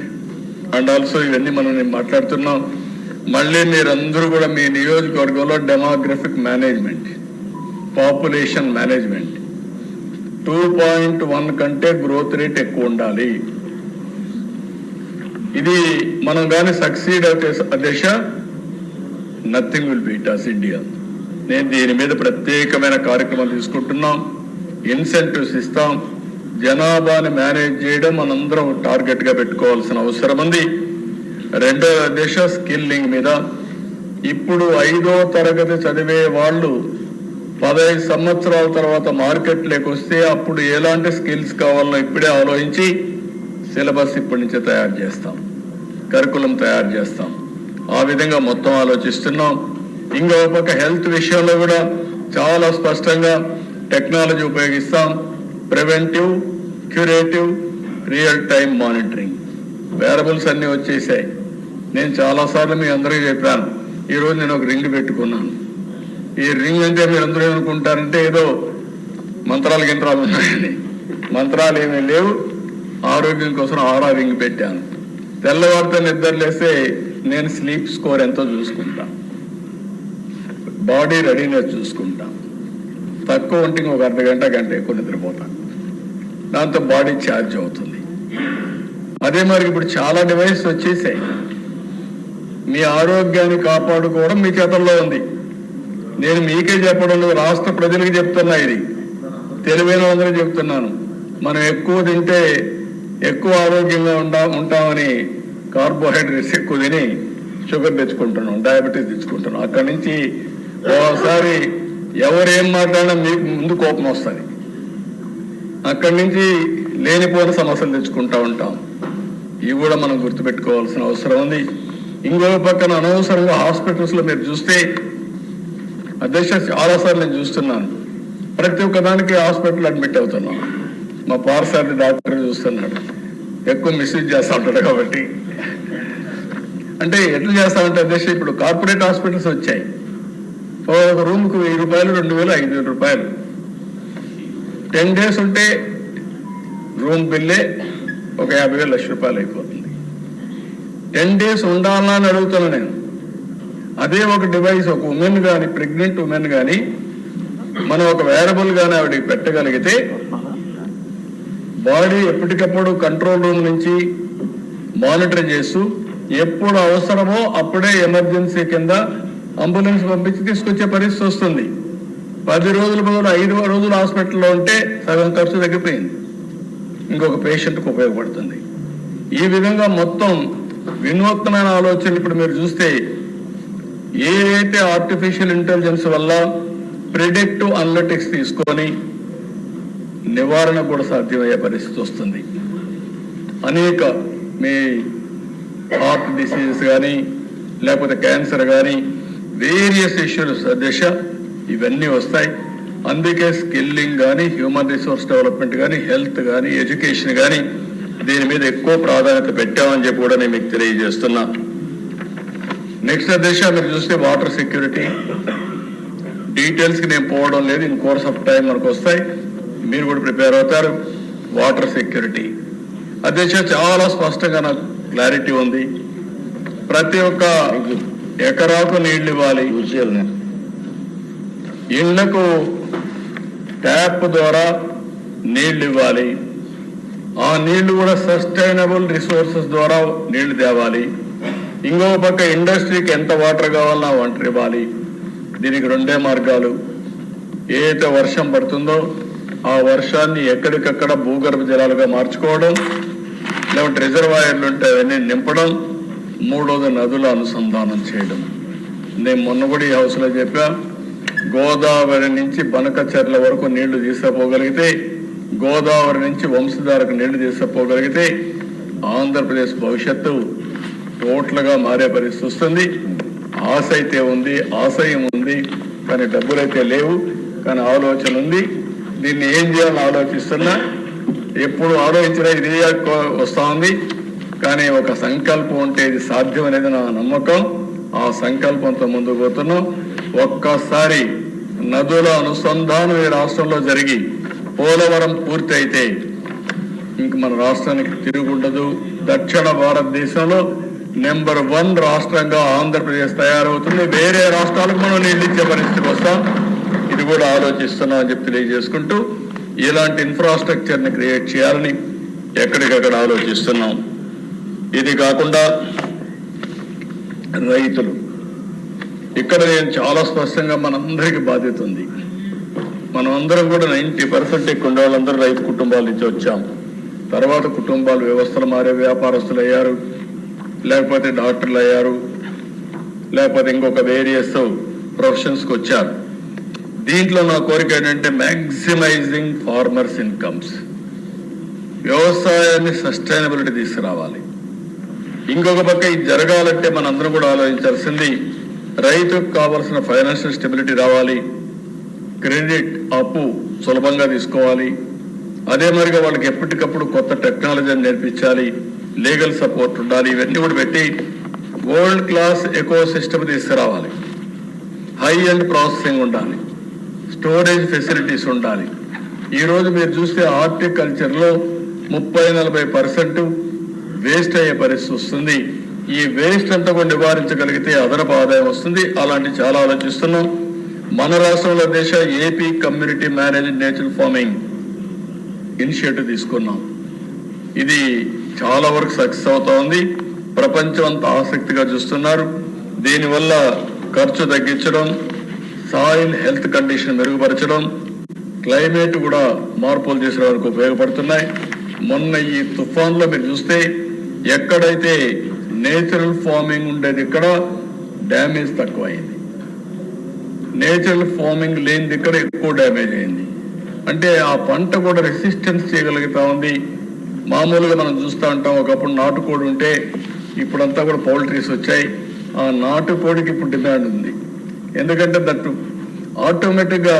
అండ్ ఆల్సో ఇవన్నీ మనం మాట్లాడుతున్నాం. మళ్ళీ మీరందరూ కూడా మీ నియోజకవర్గంలో డెమోగ్రఫిక్ మేనేజ్మెంట్, పాపులేషన్ మేనేజ్మెంట్ 2.1 కంటే గ్రోత్ రేట్ ఎక్కువ ఉండాలి. ఇది మనం కానీ సక్సీడ్ అయితే దేశ nothing will beat us India. నేను దీని మీద ప్రత్యేకమైన కార్యక్రమాలు తీసుకుంటున్నాం, ఇన్సెంటివ్స్ ఇస్తాం. జనాభాని మేనేజ్ చేయడం మనందరం టార్గెట్గా పెట్టుకోవాల్సిన అవసరం ఉంది. రెండో దేశ స్కిల్లింగ్ మీద ఇప్పుడు 5వ తరగతి చదివే వాళ్ళు 15 సంవత్సరాల తర్వాత మార్కెట్లోకి వస్తే అప్పుడు ఎలాంటి స్కిల్స్ కావాలో ఇప్పుడే ఆలోచించి సిలబస్ ఇప్పటి నుంచే తయారు చేస్తాం, కరికులం తయారు చేస్తాం. ఆ విధంగా మొత్తం ఆలోచిస్తున్నాం. ఇంకో పక్క హెల్త్ విషయంలో కూడా చాలా స్పష్టంగా టెక్నాలజీ ఉపయోగిస్తాం. Preventive, curative, real time monitoring, wearables అన్నీ వచ్చేసాయి. నేను చాలాసార్లు మీ అందరికీ చెప్పాను. ఈరోజు నేను ఒక రింగ్ పెట్టుకున్నాను. ఈ రింగ్ అంటే మీరు అందరూ ఏమనుకుంటారంటే ఏదో మంత్రాలు గింత్రాలు ఉన్నాయని. మంత్రాలు ఏమీ లేవు. ఆరోగ్యం కోసం ఆరా రింగ్ పెట్టాను. తెల్లవారితో నిద్రలేస్తే నేను స్లీప్ స్కోర్ ఎంతో చూసుకుంటా, బాడీ రెడీనెస్ చూసుకుంటా. తక్కువ ఉంటే ఒక గంట ఎక్కువ నిద్రపోతాను. దాంతో బాడీ ఛార్జ్ అవుతుంది. అదే మరి ఇప్పుడు చాలా డివైస్ వచ్చేసాయి. మీ ఆరోగ్యాన్ని కాపాడుకోవడం మీ చేతుల్లో ఉంది. నేను మీకే చెప్పడం లేదు, రాష్ట్ర ప్రజలకు చెప్తున్నా. ఇది తెలివైన వాళ్ళకి చెప్తున్నాను. మనం ఎక్కువ తింటే ఎక్కువ ఆరోగ్యంగా ఉంటామని కార్బోహైడ్రేట్స్ ఎక్కువ తిని షుగర్ తెచ్చుకుంటున్నాం, డయాబెటీస్ తెచ్చుకుంటున్నాం. అక్కడి నుంచి ఓసారి ఎవరేం మాట్లాడినా మీకు ముందు కోపం వస్తుంది. అక్కడి నుంచి లేనిపోయిన సమస్యలు తెచ్చుకుంటూ ఉంటాం. ఇవి కూడా మనం గుర్తుపెట్టుకోవాల్సిన అవసరం ఉంది. ఇంకో పక్కన అనవసరంగా హాస్పిటల్స్లో మీరు చూస్తే అధ్యక్ష చాలాసార్లు నేను చూస్తున్నాను. ప్రతి ఒక్క దానికి హాస్పిటల్ అడ్మిట్ అవుతున్నాం. మా పార్సార్థి డాక్టర్ చూస్తున్నాడు, ఎక్కువ మిస్యూజ్ చేస్తూ ఉంటాడు. కాబట్టి అంటే ఎట్లా చేస్తామంటే అధ్యక్ష ఇప్పుడు కార్పొరేట్ హాస్పిటల్స్ వచ్చాయి. ఒక రూమ్కు 1000 రూపాయలు, 2000, 5000 రూపాయలు. 10 days ఉంటే రూమ్ బిల్లే ఒక 50,000, 1,00,000 రూపాయలు అయిపోతుంది. 10 days ఉండాలా అని అడుగుతాను నేను. అదే ఒక డివైస్ ఒక ఉమెన్ కానీ, ప్రెగ్నెంట్ ఉమెన్ కానీ మనం ఒక వేరబుల్ కానీ ఆవిడకి పెట్టగలిగితే బాడీ ఎప్పటికప్పుడు కంట్రోల్ రూమ్ నుంచి మానిటర్ చేస్తూ ఎప్పుడు అవసరమో అప్పుడే ఎమర్జెన్సీ కింద అంబులెన్స్ పంపించి తీసుకొచ్చే పరిస్థితి వస్తుంది. 10 రోజుల బదులు 5 రోజులు హాస్పిటల్లో ఉంటే సగం ఖర్చు తగ్గిపోయింది, ఇంకొక పేషెంట్కి ఉపయోగపడుతుంది. ఈ విధంగా మొత్తం వినూత్నమైన ఆలోచన ఇప్పుడు మీరు చూస్తే ఏదైతే ఆర్టిఫిషియల్ ఇంటెలిజెన్స్ వల్ల ప్రిడిక్టివ్ అనలిటిక్స్ తీసుకొని నివారణ కూడా సాధ్యమయ్యే పరిస్థితి వస్తుంది. అనేక మీ హార్ట్ డిసీజెస్ కానీ లేకపోతే క్యాన్సర్ కానీ వేరియస్ ఇష్యూస్ దశ ఇవన్నీ వస్తాయి. అందుకే స్కిల్లింగ్ కానీ, హ్యూమన్ రిసోర్స్ డెవలప్మెంట్ కానీ, హెల్త్ కానీ, ఎడ్యుకేషన్ కానీ దీని మీద ఎక్కువ ప్రాధాన్యత పెట్టామని చెప్పి కూడా నేను మీకు తెలియజేస్తున్నా. నెక్స్ట్ దశ మీరు చూస్తే వాటర్ సెక్యూరిటీ డీటెయిల్స్కి నేను పోవడం లేదు. ఇన్ కోర్స్ ఆఫ్ టైం మనకు వస్తాయి, మీరు కూడా ప్రిపేర్ అవుతారు. వాటర్ సెక్యూరిటీ అధ్యక్ష చాలా స్పష్టంగా నాకు క్లారిటీ ఉంది. ప్రతి ఒక్క ఎకరాకు నీళ్లు ఇవ్వాలి, ఇళ్లకు ట్యాప్ ద్వారా నీళ్లు ఇవ్వాలి. ఆ నీళ్లు కూడా సస్టైనబుల్ రిసోర్సెస్ ద్వారా నీళ్లు తేవాలి. ఇంకో పక్క ఇండస్ట్రీకి ఎంత వాటర్ కావాలన్నా వాటర్ ఇవ్వాలి. దీనికి 2 మార్గాలు. ఏదైతే వర్షం పడుతుందో ఆ వర్షాన్ని ఎక్కడికక్కడ భూగర్భ జలాలుగా మార్చుకోవడం, లేకపోతే రిజర్వాయర్లు ఉంటే అవన్నీ నింపడం, మూడోది నదుల అనుసంధానం చేయడం. నేను మొన్న కూడా ఈ హౌస్లో చెప్పా, గోదావరి నుంచి బనకచెర్ల వరకు నీళ్లు తీసుకుపోగలిగితే, గోదావరి నుంచి వంశధారకు నీళ్లు తీసుకుపోగలిగితే ఆంధ్రప్రదేశ్ భవిష్యత్తు టోటల్గా మారే పరిస్థితి వస్తుంది. ఆశ అయితే ఉంది, ఆశయం ఉంది, కానీ డబ్బులైతే లేవు. కానీ ఆలోచన ఉంది. దీన్ని ఏం చేయాలని ఆలోచిస్తున్నా. ఎప్పుడు ఆలోచించినా ఇది వస్తూ ఉంది. కానీ ఒక సంకల్పం ఉంటే ఇది సాధ్యం అనేది నా నమ్మకం. ఆ సంకల్పంతో ముందుకు పోతున్నాం. ఒక్కసారి నదుల అనుసంధానం ఈ రాష్ట్రంలో జరిగి పోలవరం పూర్తి అయితే ఇంక మన రాష్ట్రానికి తిరుగుండదు. దక్షిణ భారతదేశంలో నెంబర్ 1 రాష్ట్రంగా ఆంధ్రప్రదేశ్ తయారవుతుంది. వేరే రాష్ట్రాలకు మనం నీళ్ళు ఇచ్చే పరిస్థితికి వస్తాం. ఇది కూడా ఆలోచిస్తున్నాం అని చెప్పి తెలియజేసుకుంటూ ఇలాంటి ఇన్ఫ్రాస్ట్రక్చర్ని క్రియేట్ చేయాలని ఎక్కడికక్కడ ఆలోచిస్తున్నాం. ఇది కాకుండా రైతులు, ఇక్కడ నేను చాలా స్పష్టంగా మనందరికీ బాధ్యత ఉంది. మనం అందరం కూడా 90% ఎక్కువ ఉండే వాళ్ళందరూ రైతు కుటుంబాల నుంచి వచ్చాం. తర్వాత కుటుంబాలు వ్యవస్థలు మారే, వ్యాపారస్తులు అయ్యారు, లేకపోతే డాక్టర్లు అయ్యారు, లేకపోతే ఇంకొక వేరియస్ ప్రొఫెషన్స్కి వచ్చారు. దీంట్లో నా కోరిక ఏంటంటే మ్యాక్సిమైజింగ్ ఫార్మర్స్ ఇన్కమ్స్, వ్యవసాయాన్ని సస్టైనబిలిటీ తీసుకురావాలి. ఇంకొక పక్క ఇది జరగాలంటే మనందరం కూడా ఆలోచించాల్సింది రైతుకు కావాల్సిన ఫైనాన్షియల్ స్టెబిలిటీ రావాలి, క్రెడిట్ అప్పు సులభంగా తీసుకోవాలి, అదే మరిగా వాళ్ళకి ఎప్పటికప్పుడు కొత్త టెక్నాలజీని నేర్పించాలి, లీగల్ సపోర్ట్ ఉండాలి. ఇవన్నీ కూడా పెట్టి వరల్డ్ క్లాస్ ఎకో సిస్టమ్ తీసుకురావాలి. హై అండ్ ప్రాసెసింగ్ ఉండాలి, స్టోరేజ్ ఫెసిలిటీస్ ఉండాలి. ఈరోజు మీరు చూస్తే హార్టికల్చర్లో 30-40% వేస్ట్ అయ్యే పరిస్థితి వస్తుంది. ఈ వేస్ట్ అంతా కూడా నివారించగలిగితే అదనపు ఆదాయం వస్తుంది. అలాంటి చాలా ఆలోచిస్తున్నాం. మన రాష్ట్రంలో దేశ AP community managed natural farming initiative తీసుకున్నాం. ఇది చాలా వరకు సక్సెస్ అవుతా ఉంది. ప్రపంచం అంతా ఆసక్తిగా చూస్తున్నారు. దీనివల్ల ఖర్చు తగ్గించడం, సాయిల్ హెల్త్ కండిషన్ మెరుగుపరచడం, క్లైమేట్ కూడా మార్పులు తీసుకురావడానికి ఉపయోగపడుతున్నాయి. మొన్న ఈ తుఫాన్లో మీరు చూస్తే ఎక్కడైతే నేచురల్ ఫార్మింగ్ ఉండేది ఇక్కడ డ్యామేజ్ తక్కువైంది, నేచురల్ ఫార్మింగ్ లేనిది ఇక్కడ ఎక్కువ డ్యామేజ్ అయింది. అంటే ఆ పంట కూడా రెసిస్టెన్స్ చేయగలుగుతా ఉంది. మామూలుగా మనం చూస్తూ ఉంటాం, ఒకప్పుడు నాటుకోడి ఉంటే ఇప్పుడంతా కూడా పౌల్ట్రీస్ వచ్చాయి. ఆ నాటుకోడికి ఇప్పుడు డిమాండ్ ఉంది. ఎందుకంటే దట్టు ఆటోమేటిక్గా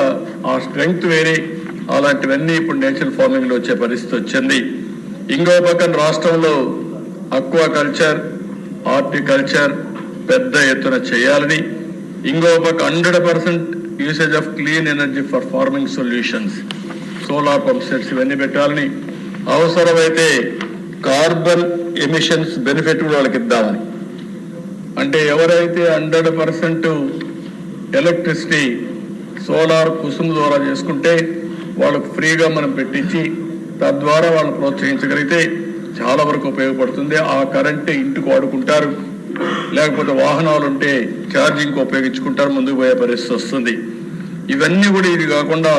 ఆ స్ట్రెంగ్త్ వేరే. అలాంటివన్నీ ఇప్పుడు నేచురల్ ఫార్మింగ్లో వచ్చే పరిస్థితి వచ్చింది. ఇంకో పక్కన రాష్ట్రంలో అక్వా కల్చర్, హార్టికల్చర్ పెద్ద ఎత్తున చేయాలని, ఇంకో పక్క 100% usage of clean energy for farming solutions, solar pump sets ఇవన్నీ పెట్టాలని, అవసరమైతే కార్బన్ ఎమిషన్స్ బెనిఫిట్ కూడా వాళ్ళకి ఇద్దామని. అంటే ఎవరైతే 100% ఎలక్ట్రిసిటీ సోలార్ కుసుమ్ ద్వారా చేసుకుంటే వాళ్ళకు ఫ్రీగా మనం పెట్టించి తద్వారా వాళ్ళు ప్రోత్సహించగలిగితే చాలా వరకు ఉపయోగపడుతుంది. ఆ కరెంట్ ఇంటికి వాడుకుంటారు, లేకపోతే వాహనాలు ఉంటే ఛార్జింగ్కి ఉపయోగించుకుంటారు, ముందుకు పోయే పరిస్థితి వస్తుంది. ఇవన్నీ కూడా ఇది కాకుండా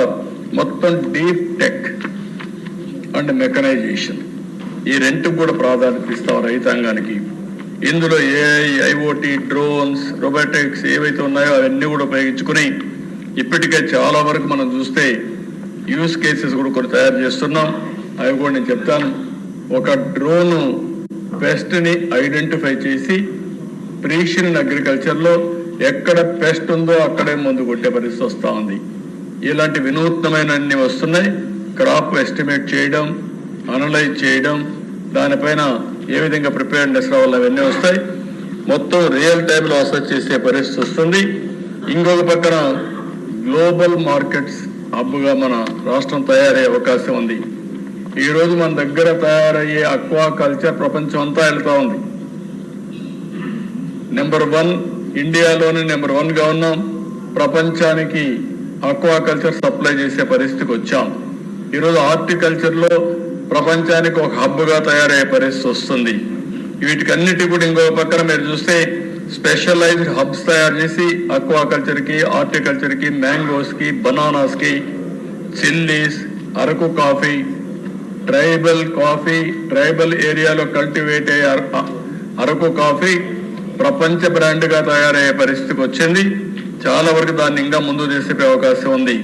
మొత్తం డీప్ టెక్ అండ్ మెకనైజేషన్, ఈ రెంట్కి కూడా ప్రాధాన్యత ఇస్తాం రైతాంగానికి. ఇందులో ఏఐ, ఐఓటీ, డ్రోన్స్, రోబోటిక్స్ ఏవైతే ఉన్నాయో అవన్నీ కూడా ఉపయోగించుకుని ఇప్పటికే చాలా వరకు మనం చూస్తే యూస్ కేసెస్ కూడా కొన్ని తయారు చేస్తున్నాం. అవి కూడా నేను చెప్తాను. ఒక డ్రోను పెస్ట్ని ఐడెంటిఫై చేసి ప్రీసిషన్ అగ్రికల్చర్లో ఎక్కడ పెస్ట్ ఉందో అక్కడే ముందు కొట్టే పరిస్థితి వస్తూ ఉంది. ఇలాంటి వినూత్నమైన అన్ని వస్తున్నాయి. క్రాప్ ఎస్టిమేట్ చేయడం, అనలైజ్ చేయడం, దానిపైన ఏ విధంగా ప్రిపేర్నెస్ రావాలి అవన్నీ వస్తాయి. మొత్తం రియల్ టైంలో అసెస్ చేసే పరిస్థితి వస్తుంది. ఇంకొక పక్కన గ్లోబల్ మార్కెట్స్ హబ్గా మన రాష్ట్రం తయారయ్యే అవకాశం ఉంది. ఈరోజు మన దగ్గర తయారయ్యే అక్వా కల్చర్ ప్రపంచం అంతా వెళ్తా ఉంది. నెంబర్ 1 ఇండియాలోనే నెంబర్ 1గా ఉన్నాం. ప్రపంచానికి అక్వా కల్చర్ సప్లై చేసే పరిస్థితికి వచ్చాం. ఈరోజు హార్టికల్చర్లో ప్రపంచానికి ఒక హబ్గా తయారయ్యే పరిస్థితి వస్తుంది. వీటికన్నిటి కూడా ఇంకొక పక్కన మీరు చూస్తే స్పెషలైజ్డ్ హబ్స్ తయారు చేసి అక్వాకల్చర్కి, హార్టికల్చర్కి, మ్యాంగోస్కి, బనానాస్కి, చిల్లీస్, అరకు కాఫీ, ట్రైబల్ ఏరియాలో కల్టివేట్ అయ్యే అరకు కాఫీ ప్రపంచ బ్రాండ్గా తయారయ్యే పరిస్థితికి వచ్చింది. చాలా వరకు దాన్ని ఇంకా ముందు చేసే అవకాశం ఉంది.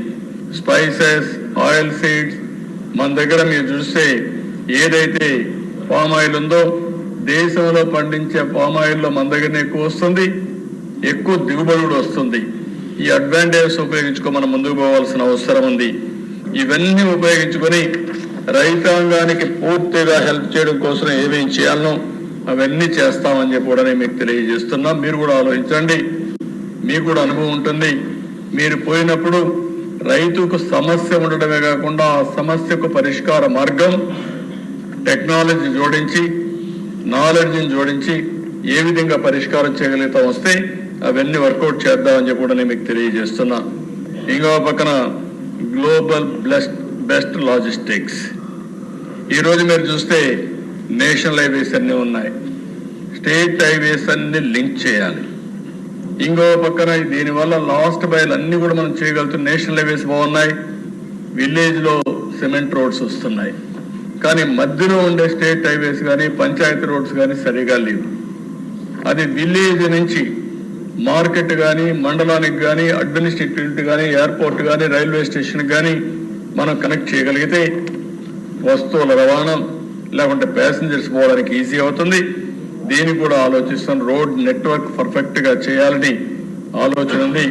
స్పైసెస్, ఆయిల్ సీడ్స్ మన దగ్గర మీరు చూస్తే ఏదైతే పామ్ ఆయిల్ ఉందో దేశంలో పండించే పామ్ ఆయిల్లో మన దగ్గరనే ఎక్కువ వస్తుంది, ఎక్కువ దిగుబడి కూడా వస్తుంది. ఈ అడ్వాంటేజెస్ ఉపయోగించుకో మనం ముందుకు పోవాల్సిన అవసరం ఉంది. ఇవన్నీ ఉపయోగించుకొని రైతాంగానికి పూర్తిగా హెల్ప్ చేయడం కోసం ఏమేం చేయాలనో అవన్నీ చేస్తామని చెప్పి కూడా నేను మీకు తెలియజేస్తున్నాం. మీరు కూడా ఆలోచించండి. మీకు కూడా అనుభవం ఉంటుంది. మీరు పోయినప్పుడు రైతుకు సమస్య ఉండడమే కాకుండా ఆ సమస్యకు పరిష్కార మార్గం టెక్నాలజీ జోడించి, నాలెడ్జ్ని జోడించి ఏ విధంగా పరిష్కారం చేయగలుగుతాం వస్తే అవన్నీ వర్కౌట్ చేద్దామని చెప్పి కూడా నేను మీకు తెలియజేస్తున్నా. ఇంకో పక్కన గ్లోబల్ బెస్ట్ లాజిస్టిక్స్. ఈరోజు మీరు చూస్తే నేషనల్ హైవేస్ అన్నీ ఉన్నాయి, స్టేట్ హైవేస్ అన్ని లింక్ చేయాలి. ఇంకో పక్కన దీనివల్ల లాస్ట్ మైల్ అన్ని కూడా మనం చేయగలుగుతాం. నేషనల్ హైవేస్ బాగున్నాయి, విలేజ్లో సిమెంట్ రోడ్స్ వస్తున్నాయి, కానీ మధ్యలో ఉండే స్టేట్ హైవేస్ కానీ పంచాయతీ రోడ్స్ కానీ సరిగా లేవు. అది విలేజ్ నుంచి మార్కెట్ కానీ, మండలానికి కానీ, అడ్మినిస్ట్రేటివ్ కానీ, ఎయిర్పోర్ట్ కానీ, రైల్వే స్టేషన్ కానీ మనం కనెక్ట్ చేయగలిగితే వస్తువుల రవాణా లేకుంటే ప్యాసింజర్స్ పోవడానికి ఈజీ అవుతుంది. దీన్ని కూడా ఆలోచిస్తాం. రోడ్ నెట్వర్క్ పర్ఫెక్ట్గా చేయాలని ఆలోచన ఉంది.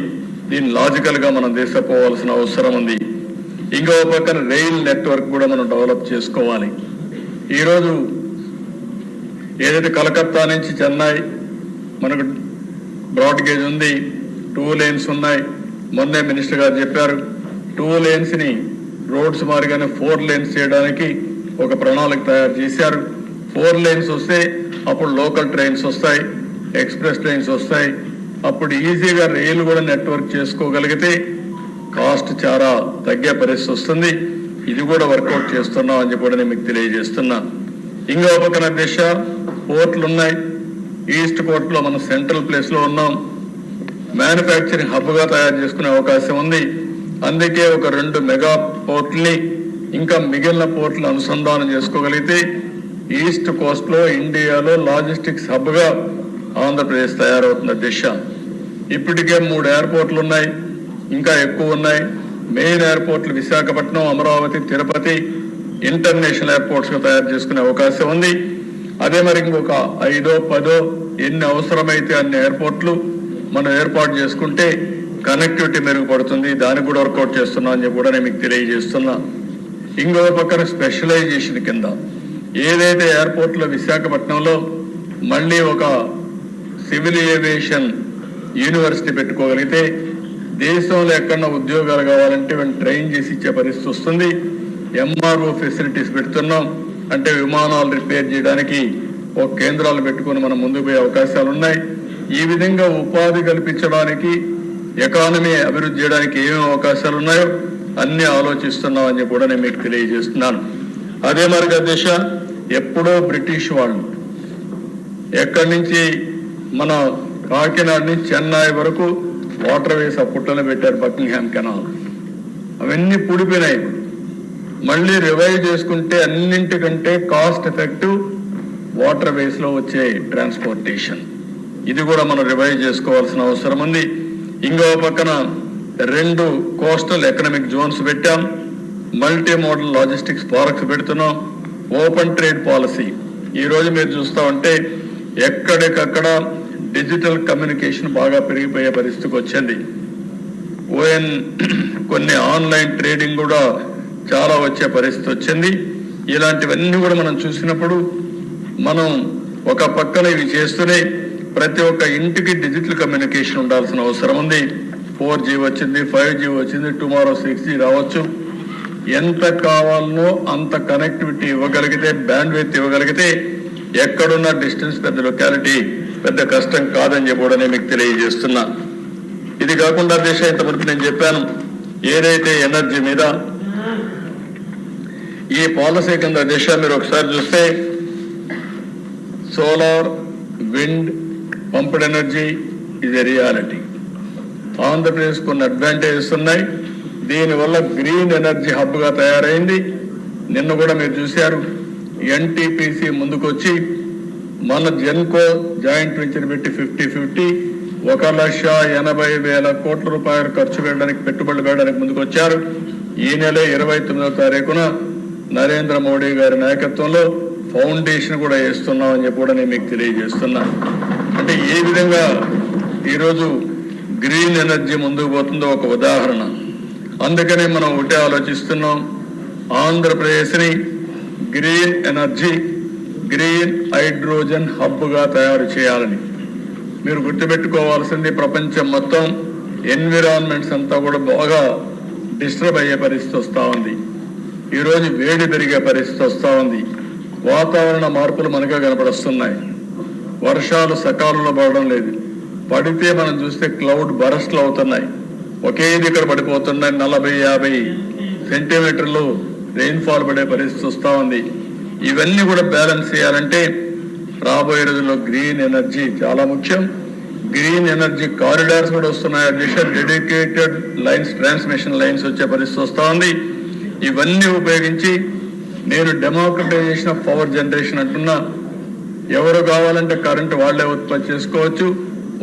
దీన్ని లాజికల్గా మనం తీసుకుపోవాల్సిన అవసరం ఉంది. ఇంకో పక్కన రైల్ నెట్వర్క్ కూడా మనం డెవలప్ చేసుకోవాలి. ఈరోజు ఏదైతే కలకత్తా నుంచి చెన్నై మనకు బ్రాడ్ గేజ్ ఉంది, 2 lanes ఉన్నాయి. మొన్నే మినిస్టర్ గారు చెప్పారు 2 lanesని రోడ్స్ మారిగానే 4 lanes చేయడానికి ఒక ప్రణాళిక తయారు చేశారు. 4 lanes వస్తే అప్పుడు లోకల్ ట్రైన్స్ వస్తాయి, ఎక్స్ప్రెస్ ట్రైన్స్ వస్తాయి. అప్పుడు ఈజీగా రైలు కూడా నెట్వర్క్ చేసుకోగలిగితే కాస్ట్ చాలా తగ్గే పరిస్థితి వస్తుంది. ఇది కూడా వర్కౌట్ చేస్తున్నాం అని చెప్పి కూడా నేను మీకు తెలియజేస్తున్నా. ఇంకో పక్కన దిశ పోర్ట్లు ఉన్నాయి. ఈస్ట్ కోర్ట్లో మనం సెంట్రల్ ప్లేస్లో ఉన్నాం. మ్యానుఫ్యాక్చరింగ్ హబ్గా తయారు చేసుకునే అవకాశం ఉంది. అందుకే ఒక 2 మెగా పోర్ట్ని ఇంకా మిగిలిన పోర్ట్లు అనుసంధానం చేసుకోగలిగితే ఈస్ట్ కోస్ట్లో ఇండియాలో లాజిస్టిక్స్ హబ్గా ఆంధ్రప్రదేశ్ తయారవుతున్న దిశ. ఇప్పటికే 3 ఎయిర్పోర్ట్లు ఉన్నాయి, ఇంకా ఎక్కువ ఉన్నాయి. మెయిన్ ఎయిర్పోర్ట్లు విశాఖపట్నం, అమరావతి, తిరుపతి ఇంటర్నేషనల్ ఎయిర్పోర్ట్స్గా తయారు చేసుకునే అవకాశం ఉంది. అదే మరి ఇంకొక 5 10 ఎన్ని అవసరమైతే అన్ని ఎయిర్పోర్ట్లు మనం ఏర్పాటు చేసుకుంటే కనెక్టివిటీ మెరుగుపడుతుంది. దాన్ని కూడా వర్కౌట్ చేస్తున్నా అని చెప్పి కూడా నేను మీకు తెలియజేస్తున్నా. ఇంకో పక్కన స్పెషలైజేషన్ కింద ఏదైతే ఎయిర్పోర్ట్లో విశాఖపట్నంలో మళ్ళీ ఒక సివిల్ ఏవియేషన్ యూనివర్సిటీ పెట్టుకోగలిగితే దేశంలో ఎక్కడన్నా ఉద్యోగాలు కావాలంటే వీళ్ళని ట్రైన్ చేసి ఇచ్చే పరిస్థితి వస్తుంది. ఎంఆర్ఓ ఫెసిలిటీస్ పెడుతున్నాం, అంటే విమానాలు రిపేర్ చేయడానికి ఒక కేంద్రాలు పెట్టుకుని మనం ముందుకు పోయే అవకాశాలు ఉన్నాయి. ఈ విధంగా ఉపాధి కల్పించడానికి, ఎకానమీ అభివృద్ధి చేయడానికి ఏమేమి అవకాశాలు ఉన్నాయో అన్ని ఆలోచిస్తున్నాం అని కూడా నేను మీకు తెలియజేస్తున్నాను. అదే మరిగా దిశ ఎప్పుడో బ్రిటిష్ వాళ్ళు ఎక్కడి నుంచి మన కాకినాడ నుంచి చెన్నై వరకు వాటర్ వేస్ అప్పుట్లోనే పెట్టారు, బకింగ్హామ్ కెనాల్. అవన్నీ పూడిపోయినాయి. మళ్ళీ రివైవ్ చేసుకుంటే అన్నింటికంటే కాస్ట్ ఎఫెక్టివ్ వాటర్ వేస్లో వచ్చే ట్రాన్స్పోర్టేషన్. ఇది కూడా మనం రివైవ్ చేసుకోవాల్సిన అవసరం ఉంది. ఇంకో పక్కన 2 కోస్టల్ ఎకనామిక్ జోన్స్ పెట్టాం, మల్టీ మోడల్ లాజిస్టిక్స్ పార్క్స్ పెడుతున్నాం, ఓపెన్ ట్రేడ్ పాలసీ. ఈరోజు మీరు చూస్తూ ఉంటే ఎక్కడికక్కడ డిజిటల్ కమ్యూనికేషన్ బాగా పెరిగిపోయే పరిస్థితికి వచ్చింది. కొన్ని ఆన్లైన్ ట్రేడింగ్ కూడా చాలా వచ్చే పరిస్థితి వచ్చింది. ఇలాంటివన్నీ కూడా మనం చూసినప్పుడు మనం ఒక పక్కన ఇవి చేస్తూనే ప్రతి ఒక్క ఇంటికి డిజిటల్ కమ్యూనికేషన్ ఉండాల్సిన అవసరం ఉంది. 4G వచ్చింది, 5G వచ్చింది, టుమారో 6G రావచ్చు. ఎంత కావాలనో అంత కనెక్టివిటీ ఇవ్వగలిగితే, బ్యాండ్విడ్త్ ఇవ్వగలిగితే ఎక్కడున్న డిస్టెన్స్ పెద్ద లొకాలిటీ పెద్ద కష్టం కాదని చెప్పి కూడా నేను మీకు తెలియజేస్తున్నా. ఇది కాకుండా దేశ ఇంతవరకు నేను చెప్పాను ఏదైతే ఎనర్జీ మీద ఈ పాలసీ కింద దిశ మీరు ఒకసారి చూస్తే సోలార్, విండ్, పంప్డ్ ఎనర్జీ ఇది రియాలిటీ. ఆంధ్రప్రదేశ్ కొన్ని అడ్వాంటేజెస్ ఉన్నాయి. దీనివల్ల గ్రీన్ ఎనర్జీ హబ్గా తయారైంది. నిన్న కూడా మీరు చూశారు ఎన్టీపీసీ ముందుకొచ్చి మన జెన్కో జాయింట్ వెంచర్ పెట్టి 50-50 1,80,000 కోట్ల రూపాయలు ఖర్చు పెట్టడానికి, పెట్టుబడులు పెట్టడానికి ముందుకొచ్చారు. ఈ నెల 29వ తారీఖున నరేంద్ర మోడీ గారి నాయకత్వంలో ఫౌండేషన్ కూడా వేస్తున్నామని చెప్పి కూడా నేను మీకు తెలియజేస్తున్నా. అంటే ఏ విధంగా ఈరోజు గ్రీన్ ఎనర్జీ ముందుకు పోతుందో ఒక ఉదాహరణ. అందుకనే మనం ఒకటే ఆలోచిస్తున్నాం, ఆంధ్రప్రదేశ్ని గ్రీన్ ఎనర్జీ, గ్రీన్ హైడ్రోజన్ హబ్గా తయారు చేయాలని. మీరు గుర్తుపెట్టుకోవాల్సింది ప్రపంచం మొత్తం ఎన్విరాన్మెంట్స్ అంతా కూడా బాగా డిస్టర్బ్ అయ్యే పరిస్థితి వస్తూ ఉంది. ఈరోజు వేడి పెరిగే పరిస్థితి వస్తూ ఉంది. వాతావరణ మార్పులు మనకే కనపడుస్తున్నాయి. వర్షాలు సకాలంలో పడడం లేదు. పడితే మనం చూస్తే క్లౌడ్ బరస్ట్లు అవుతున్నాయి. ఒకే దగ్గర పడిపోతున్నాయి. 40-50 సెంటీమీటర్లు రెయిన్ఫాల్ పడే పరిస్థితి వస్తూ ఉంది. ఇవన్నీ కూడా బ్యాలెన్స్ చేయాలంటే రాబోయే రోజుల్లో గ్రీన్ ఎనర్జీ చాలా ముఖ్యం. గ్రీన్ ఎనర్జీ కారిడార్స్ కూడా వస్తున్నాయి. Additional dedicated lines, transmission lines వచ్చే పరిస్థితి వస్తూ ఉంది. ఇవన్నీ ఉపయోగించి నేను డెమోక్రటైజేషన్ ఆఫ్ పవర్ జనరేషన్ అంటున్నా. ఎవరు కావాలంటే కరెంటు వాళ్లే ఉత్పత్తి చేసుకోవచ్చు.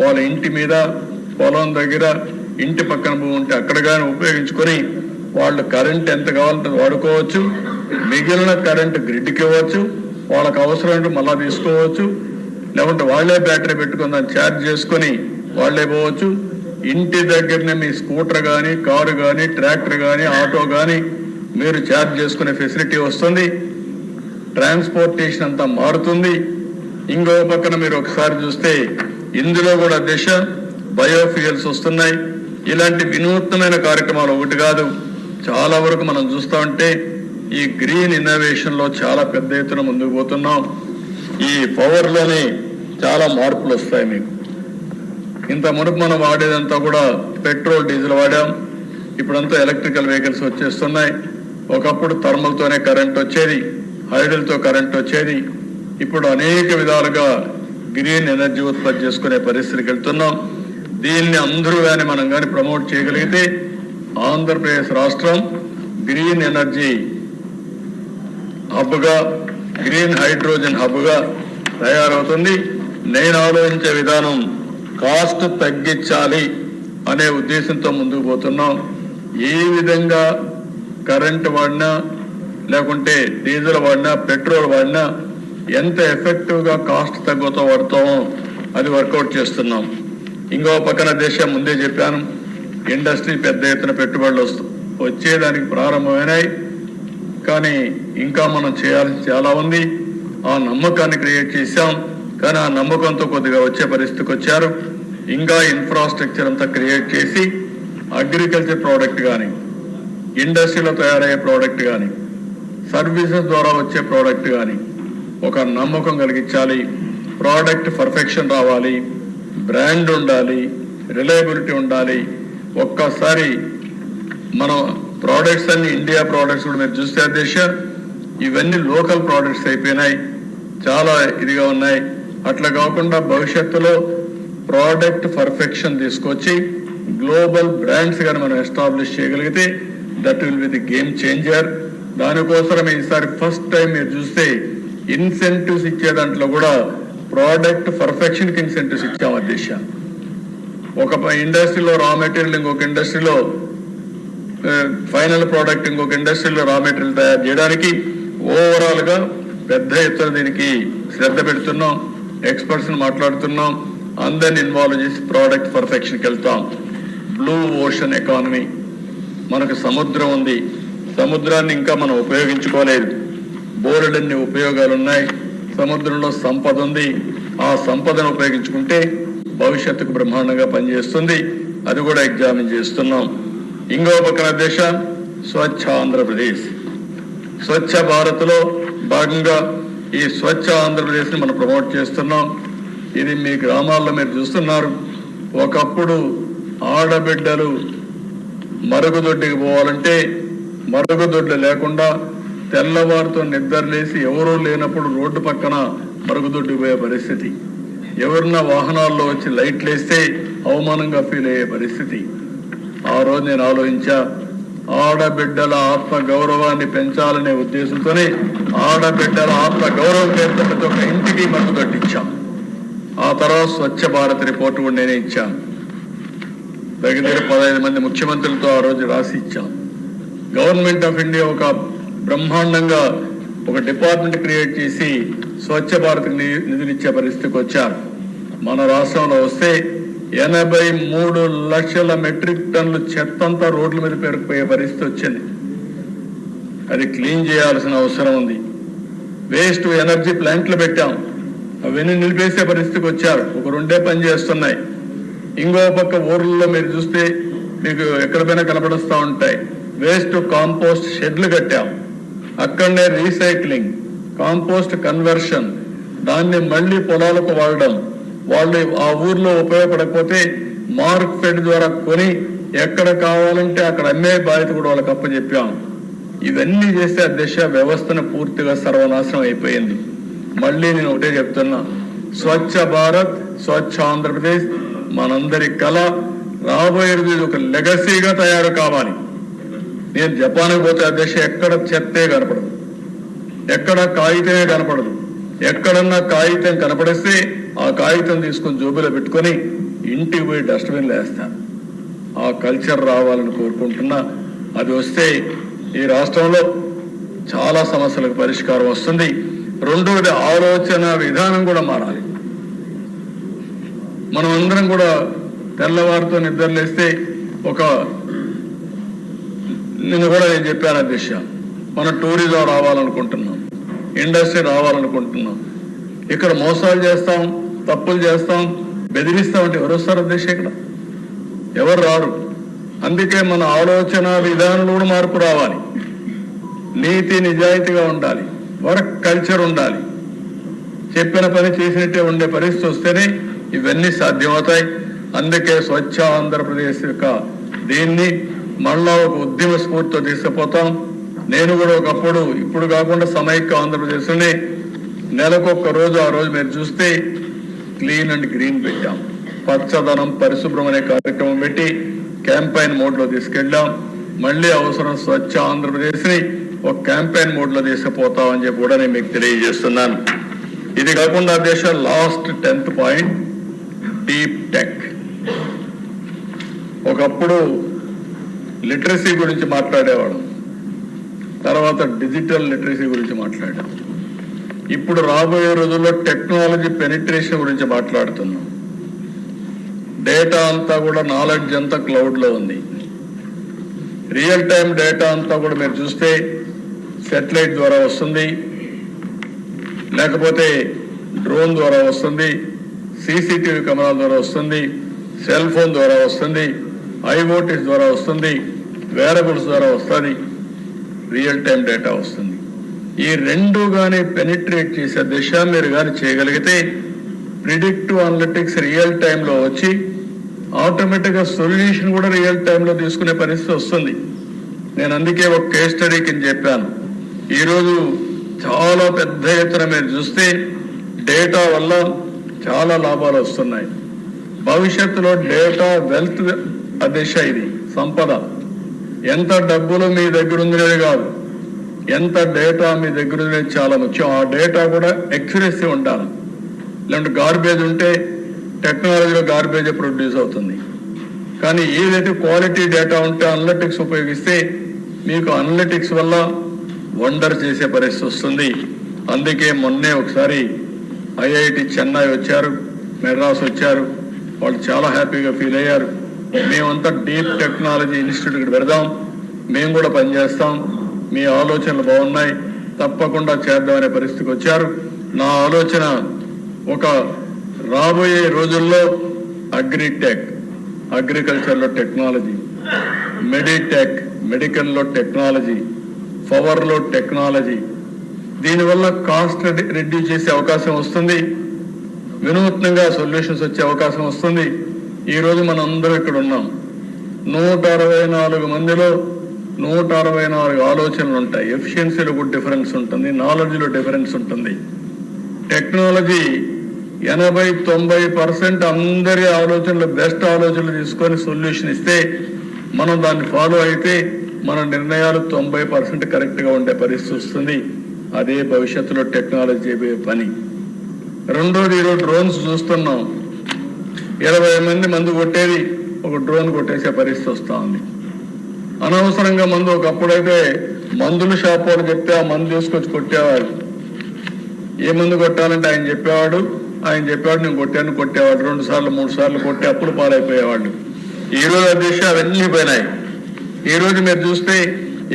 వాళ్ళ ఇంటి మీద, పొలం దగ్గర, ఇంటి పక్కన భూమి ఉంటే అక్కడ కానీ ఉపయోగించుకొని వాళ్ళు కరెంట్ ఎంత కావాలంటే వాడుకోవచ్చు. మిగిలిన కరెంటు గ్రిడ్కి ఇవ్వచ్చు. వాళ్ళకు అవసరమైనట్టు మళ్ళా తీసుకోవచ్చు. లేకుంటే వాళ్లే బ్యాటరీ పెట్టుకుని దాన్ని ఛార్జ్ చేసుకొని వాళ్లే పోవచ్చు. ఇంటి దగ్గరనే మీ స్కూటర్ కానీ, కారు కానీ, ట్రాక్టర్ కానీ, ఆటో కానీ మీరు ఛార్జ్ చేసుకునే ఫెసిలిటీ వస్తుంది. ట్రాన్స్పోర్టేషన్ అంతా మారుతుంది. ఇంకో పక్కన మీరు ఒకసారి చూస్తే ఇందులో కూడా దిశ బయోఫ్యూయల్స్ వస్తున్నాయి. ఇలాంటి వినూత్నమైన కార్యక్రమాలు ఒకటి కాదు, చాలా వరకు మనం చూస్తూ ఉంటే ఈ గ్రీన్ ఇన్నోవేషన్లో చాలా పెద్ద ఎత్తున ముందుకు పోతున్నాం. ఈ పవర్లోనే చాలా మార్పులు వస్తాయి మీకు. ఇంత మునుపు మనం వాడేదంతా కూడా పెట్రోల్, డీజిల్ వాడాం. ఇప్పుడంతా ఎలక్ట్రికల్ వెహికల్స్ వచ్చేస్తున్నాయి. ఒకప్పుడు థర్మల్తోనే కరెంట్ వచ్చేది, హైడ్రల్తో కరెంట్ వచ్చేది. ఇప్పుడు అనేక విధాలుగా గ్రీన్ ఎనర్జీ ఉత్పత్తి చేసుకునే పరిస్థితికి వెళ్తున్నాం. దీన్ని అందరూ కానీ మనం కానీ ప్రమోట్ చేయగలిగితే ఆంధ్రప్రదేశ్ రాష్ట్రం గ్రీన్ ఎనర్జీ హబ్గా, గ్రీన్ హైడ్రోజన్ హబ్గా తయారవుతుంది. నేను ఆలోచించే విధానం కాస్ట్ తగ్గించాలి అనే ఉద్దేశంతో ముందుకు పోతున్నాం. ఏ విధంగా కరెంటు వాడినా, లేకుంటే డీజిల్ వాడినా, పెట్రోల్ వాడినా ఎంత ఎఫెక్టివ్గా కాస్ట్ తగ్గుతూ వాడుతామో అది వర్కౌట్ చేస్తున్నాం. ఇంకో పక్కన దేశం ముందే చెప్పాను, ఇండస్ట్రీ పెద్ద ఎత్తున పెట్టుబడులు వచ్చేదానికి ప్రారంభమైనాయి. కానీ ఇంకా మనం చేయాల్సి చాలా ఉంది. ఆ నమ్మకాన్ని క్రియేట్ చేశాం. కానీ ఆ నమ్మకంతో కొద్దిగా వచ్చే పరిస్థితికి వచ్చారు. ఇంకా ఇన్ఫ్రాస్ట్రక్చర్ అంతా క్రియేట్ చేసి అగ్రికల్చర్ ప్రోడక్ట్ కానీ, ఇండస్ట్రీలో తయారయ్యే ప్రోడక్ట్ కానీ, సర్వీసెస్ ద్వారా వచ్చే ప్రోడక్ట్ కానీ ఒక నమ్మకం కలిగించాలి. ప్రోడక్ట్ పర్ఫెక్షన్ రావాలి, బ్రాండ్ ఉండాలి, రిలయబిలిటీ ఉండాలి. ఒక్కసారి మనం ప్రోడక్ట్స్ అన్ని ఇండియా ప్రోడక్ట్స్ కూడా మీరు చూస్తే దేశ ఇవన్నీ లోకల్ ప్రోడక్ట్స్ అయిపోయినాయి, చాలా ఇదిగా ఉన్నాయి. అట్లా కాకుండా భవిష్యత్తులో ప్రోడక్ట్ పర్ఫెక్షన్ తీసుకొచ్చి గ్లోబల్ బ్రాండ్స్ కానీ మనం ఎస్టాబ్లిష్ చేయగలిగితే that will be the game changer. దానికోసం ఈసారి ఫస్ట్ టైం మీరు చూస్తే ఇన్సెంటివ్స్ ఇచ్చే దాంట్లో కూడా ప్రోడక్ట్ పర్ఫెక్షన్కి ఇన్సెంటివ్స్ ఇచ్చాం అధ్యక్ష. ఒక ఇండస్ట్రీలో రా మెటీరియల్, ఇంకొక ఇండస్ట్రీలో ఫైనల్ ప్రోడక్ట్, ఇంకొక ఇండస్ట్రీలో రా మెటీరియల్ తయారు చేయడానికి ఓవరాల్గా పెద్ద ఎత్తున దీనికి శ్రద్ధ పెడుతున్నాం. ఎక్స్పర్ట్స్ని మాట్లాడుతున్నాం. అందరిని ఇన్వాల్వ్ చేసి ప్రోడక్ట్ పర్ఫెక్షన్కి వెళ్తాం. బ్లూ ఓషన్ ఎకానమీ, మనకు సముద్రం ఉంది. సముద్రాన్ని ఇంకా మనం ఉపయోగించుకోలేదు. బోలెడన్ని ఉపయోగాలు ఉన్నాయి. సముద్రంలో సంపద ఉంది. ఆ సంపదను ఉపయోగించుకుంటే భవిష్యత్తుకు బ్రహ్మాండంగా పనిచేస్తుంది. అది కూడా ఎగ్జామిన్ చేస్తున్నాం. ఇంకో పక్కన దేశం స్వచ్ఛ ఆంధ్రప్రదేశ్, స్వచ్ఛ భారత్లో భాగంగా ఈ స్వచ్ఛ ఆంధ్రప్రదేశ్ని మనం ప్రమోట్ చేస్తున్నాం. ఇది మీ గ్రామాల్లో మీరు చూస్తున్నారు. ఒకప్పుడు ఆడబిడ్డలు మరుగుదొడ్డికి పోవాలంటే మరుగుదొడ్లు లేకుండా తెల్లవారితో నిద్రలేసి ఎవరూ లేనప్పుడు రోడ్డు పక్కన మరుగుదొడ్డికి పోయే పరిస్థితి. ఎవరన్నా వాహనాల్లో వచ్చి లైట్లు వేస్తే అవమానంగా ఫీల్ అయ్యే పరిస్థితి. ఆ రోజు నేను ఆలోచించా, ఆడబిడ్డల ఆత్మ గౌరవాన్ని పెంచాలనే ఉద్దేశంతోనే ఆడబిడ్డల ఆత్మ గౌరవం పేరుతో ప్రతి ఒక్క ఇంటికి మరుగుదొడ్డి ఇచ్చాం. ఆ తర్వాత స్వచ్ఛ భారత్ రిపోర్ట్ కూడా నేనే ఇచ్చాను. దగ్గర 15 మంది ముఖ్యమంత్రులతో ఆ రోజు రాసి ఇచ్చాం. గవర్నమెంట్ ఆఫ్ ఇండియా ఒక బ్రహ్మాండంగా ఒక డిపార్ట్మెంట్ క్రియేట్ చేసి స్వచ్ఛ భారత్ నిధులు ఇచ్చే పరిస్థితికి వచ్చారు. మన రాష్ట్రంలో వస్తే 83 లక్షల మెట్రిక్ టన్నులు చెత్తంతా రోడ్ల మీద పేరుకుపోయే పరిస్థితి వచ్చింది. అది క్లీన్ చేయాల్సిన అవసరం ఉంది. వేస్ట్ ఎనర్జీ ప్లాంట్లు పెట్టాం. అవన్నీ నిలిపేసే పరిస్థితికి వచ్చారు. ఒక రెండే పని చేస్తున్నాయి. ఇంకో పక్క ఊర్లలో మీరు చూస్తే మీకు ఎక్కడ పైన కనపడుస్తూ ఉంటాయి. వేస్ట్ కాంపోస్ట్ షెడ్లు కట్టాం. అక్కడనే రీసైక్లింగ్, కాంపోస్ట్ కన్వర్షన్, దాన్ని మళ్ళీ పొలాలకు వాడడం. వాళ్ళు ఆ ఊర్లో ఉపయోగపడకపోతే మార్క్ ఫెడ్ ద్వారా కొని ఎక్కడ కావాలంటే అక్కడ అమ్మే బాధ్యత కూడా వాళ్ళకి అప్పచెప్పాం. ఇవన్నీ చేస్తే దిశ వ్యవస్థను పూర్తిగా సర్వనాశనం అయిపోయింది. మళ్ళీ నేను ఒకటే చెప్తున్నా, స్వచ్ఛ భారత్, స్వచ్ఛ ఆంధ్రప్రదేశ్ మనందరి కళ. రాబోయే రోజు ఒక లెగసీగా తయారు కావాలి. నేను జపాన్కి పోతే ఆ దిశ ఎక్కడ చెత్తే కనపడదు, ఎక్కడ కాగితమే కనపడదు. ఎక్కడన్నా కాగితం కనపడిస్తే ఆ కాగితం తీసుకొని జోబులో పెట్టుకొని ఇంటికి పోయి డస్ట్బిన్లో వేస్తాను. ఆ కల్చర్ రావాలని కోరుకుంటున్నా. అది వస్తే ఈ రాష్ట్రంలో చాలా సమస్యలకు పరిష్కారం వస్తుంది. రెండవది, ఆలోచన విధానం కూడా మారాలి. మనం అందరం కూడా తెల్లవారితో నిద్రలేస్తే నిన్న కూడా నేను చెప్పాను అధ్యక్ష, మనం టూరిజం రావాలనుకుంటున్నాం, ఇండస్ట్రీ రావాలనుకుంటున్నాం. ఇక్కడ మోసాలు చేస్తాం, తప్పులు చేస్తాం, బెదిరిస్తామంటే ఎవరు వస్తారు అధ్యక్ష? ఇక్కడ ఎవరు రారు. అందుకే మన ఆలోచన విధానంలో కూడా మార్పు రావాలి. నీతి నిజాయితీగా ఉండాలి, వర్క్ కల్చర్ ఉండాలి. చెప్పిన పని చేసినట్టే ఉండే పరిస్థితి వస్తేనే ఇవన్నీ సాధ్యమవుతాయి. అందుకే స్వచ్ఛ ఆంధ్రప్రదేశ్ యొక్క దీన్ని మళ్ళా ఒక ఉద్యమ స్ఫూర్తితో తీసుకుపోతాం. నేను కూడా ఒకప్పుడు, ఇప్పుడు కాకుండా సమైక్య ఆంధ్రప్రదేశ్లోనే నెలకొక్క రోజు, ఆ రోజు మీరు చూస్తే క్లీన్ అండ్ గ్రీన్ పెట్టాం. పచ్చదనం పరిశుభ్రం అనే కార్యక్రమం పెట్టి క్యాంపెయిన్ మోడ్లో తీసుకెళ్ళాం. మళ్ళీ అవసరం స్వచ్ఛ ఆంధ్రప్రదేశ్ని ఒక క్యాంపెయిన్ మోడ్లో తీసుకుపోతామని చెప్పి కూడా నేను మీకు తెలియజేస్తున్నాను. ఇది కాకుండా దేశ last 10th point, deep tech. ఒకప్పుడు లిటరసీ గురించి మాట్లాడేవాళ్ళం, తర్వాత డిజిటల్ లిటరసీ గురించి మాట్లాడాం. ఇప్పుడు రాబోయే రోజుల్లో టెక్నాలజీ పెనిట్రేషన్ గురించి మాట్లాడుతున్నాం. డేటా అంతా కూడా, నాలెడ్జ్ అంతా క్లౌడ్లో ఉంది. రియల్ టైం డేటా అంతా కూడా మీరు చూస్తే శాటిలైట్ ద్వారా వస్తుంది, లేకపోతే డ్రోన్ ద్వారా వస్తుంది, సీసీటీవీ కెమెరాల ద్వారా వస్తుంది, సెల్ ఫోన్ ద్వారా వస్తుంది, ఐఓటీస్ ద్వారా వస్తుంది, వేరబుల్స్ ద్వారా వస్తుంది, రియల్ టైం డేటా వస్తుంది. ఈ రెండు కానీ పెనిట్రేట్ చేసే దిశ మీరు కానీ చేయగలిగితే ప్రిడిక్టివ్ అనలిటిక్స్ రియల్ టైంలో వచ్చి ఆటోమేటిక్గా సొల్యూషన్ కూడా రియల్ టైంలో తీసుకునే పరిస్థితి వస్తుంది. నేను అందుకే ఒక కేస్ స్టడీ కింద చెప్పాను. ఈరోజు చాలా పెద్ద ఎత్తున మీరు చూస్తే డేటా వల్ల చాలా లాభాలు వస్తున్నాయి. భవిష్యత్తులో డేటా వెల్త్ దిశ, ఇది సంపద. ఎంత డబ్బులు మీ దగ్గర ఉందనేది కాదు, ఎంత డేటా మీ దగ్గర ఉండేది చాలా ముఖ్యం. ఆ డేటా కూడా ఎక్యురసీ ఉండాలి. ఇలాంటి గార్బేజ్ ఉంటే టెక్నాలజీలో గార్బేజ్ ప్రొడ్యూస్ అవుతుంది. కానీ ఏదైతే క్వాలిటీ డేటా ఉంటే అనలిటిక్స్ ఉపయోగిస్తే మీకు అనలిటిక్స్ వల్ల వండర్ చేసే పరిస్థితి వస్తుంది. అందుకే మొన్నే ఒకసారి ఐఐటి చెన్నై వచ్చారు, మెడ్రాస్ వచ్చారు. వాళ్ళు చాలా హ్యాపీగా ఫీల్ అయ్యారు. మేమంతా డీప్ టెక్నాలజీ ఇన్స్టిట్యూట్ ఇక్కడ పెడదాం, మేము కూడా పనిచేస్తాం, మీ ఆలోచనలు బాగున్నాయి, తప్పకుండా చేద్దామనే పరిస్థితికి వచ్చారు. నా ఆలోచన ఒక రాబోయే రోజుల్లో అగ్రిటెక్, అగ్రికల్చర్లో టెక్నాలజీ, మెడిటెక్, మెడికల్లో టెక్నాలజీ, పవర్లో టెక్నాలజీ. దీనివల్ల కాస్ట్ రెడ్యూస్ చేసే అవకాశం వస్తుంది, వినూత్నంగా సొల్యూషన్స్ వచ్చే అవకాశం వస్తుంది. ఈరోజు మనం అందరం ఇక్కడ ఉన్నాం. 164 మందిలో 164 ఆలోచనలు ఉంటాయి. ఎఫిషియన్సీలో కూడా డిఫరెన్స్ ఉంటుంది, నాలెడ్జ్లో డిఫరెన్స్ ఉంటుంది. టెక్నాలజీ 80-90% అందరి ఆలోచనలు, బెస్ట్ ఆలోచనలు తీసుకొని సొల్యూషన్ ఇస్తే మనం దాన్ని ఫాలో అయితే మన నిర్ణయాలు 90% కరెక్ట్గా ఉండే పరిస్థితి వస్తుంది. అదే భవిష్యత్తులో టెక్నాలజీ చేయబోయే పని. రెండోది, ఈరోజు డ్రోన్స్ చూస్తున్నాం. 20 మంది మందు కొట్టేది ఒక డ్రోన్ కొట్టేసే పరిస్థితి వస్తూ ఉంది. అనవసరంగా మందు, ఒకప్పుడైతే మందుల షాప్ వాడు చెప్తే ఆ మందు తీసుకొచ్చి కొట్టేవాడు. ఏ మందు కొట్టాలంటే ఆయన చెప్పేవాడు, నేను కొట్టేవాడు. 2 సార్లు 3 సార్లు కొట్టి అప్పుడు పాలైపోయేవాళ్ళు. ఈరోజు అధ్యక్ష అవన్నీ పోయినాయి. ఈరోజు మీరు చూస్తే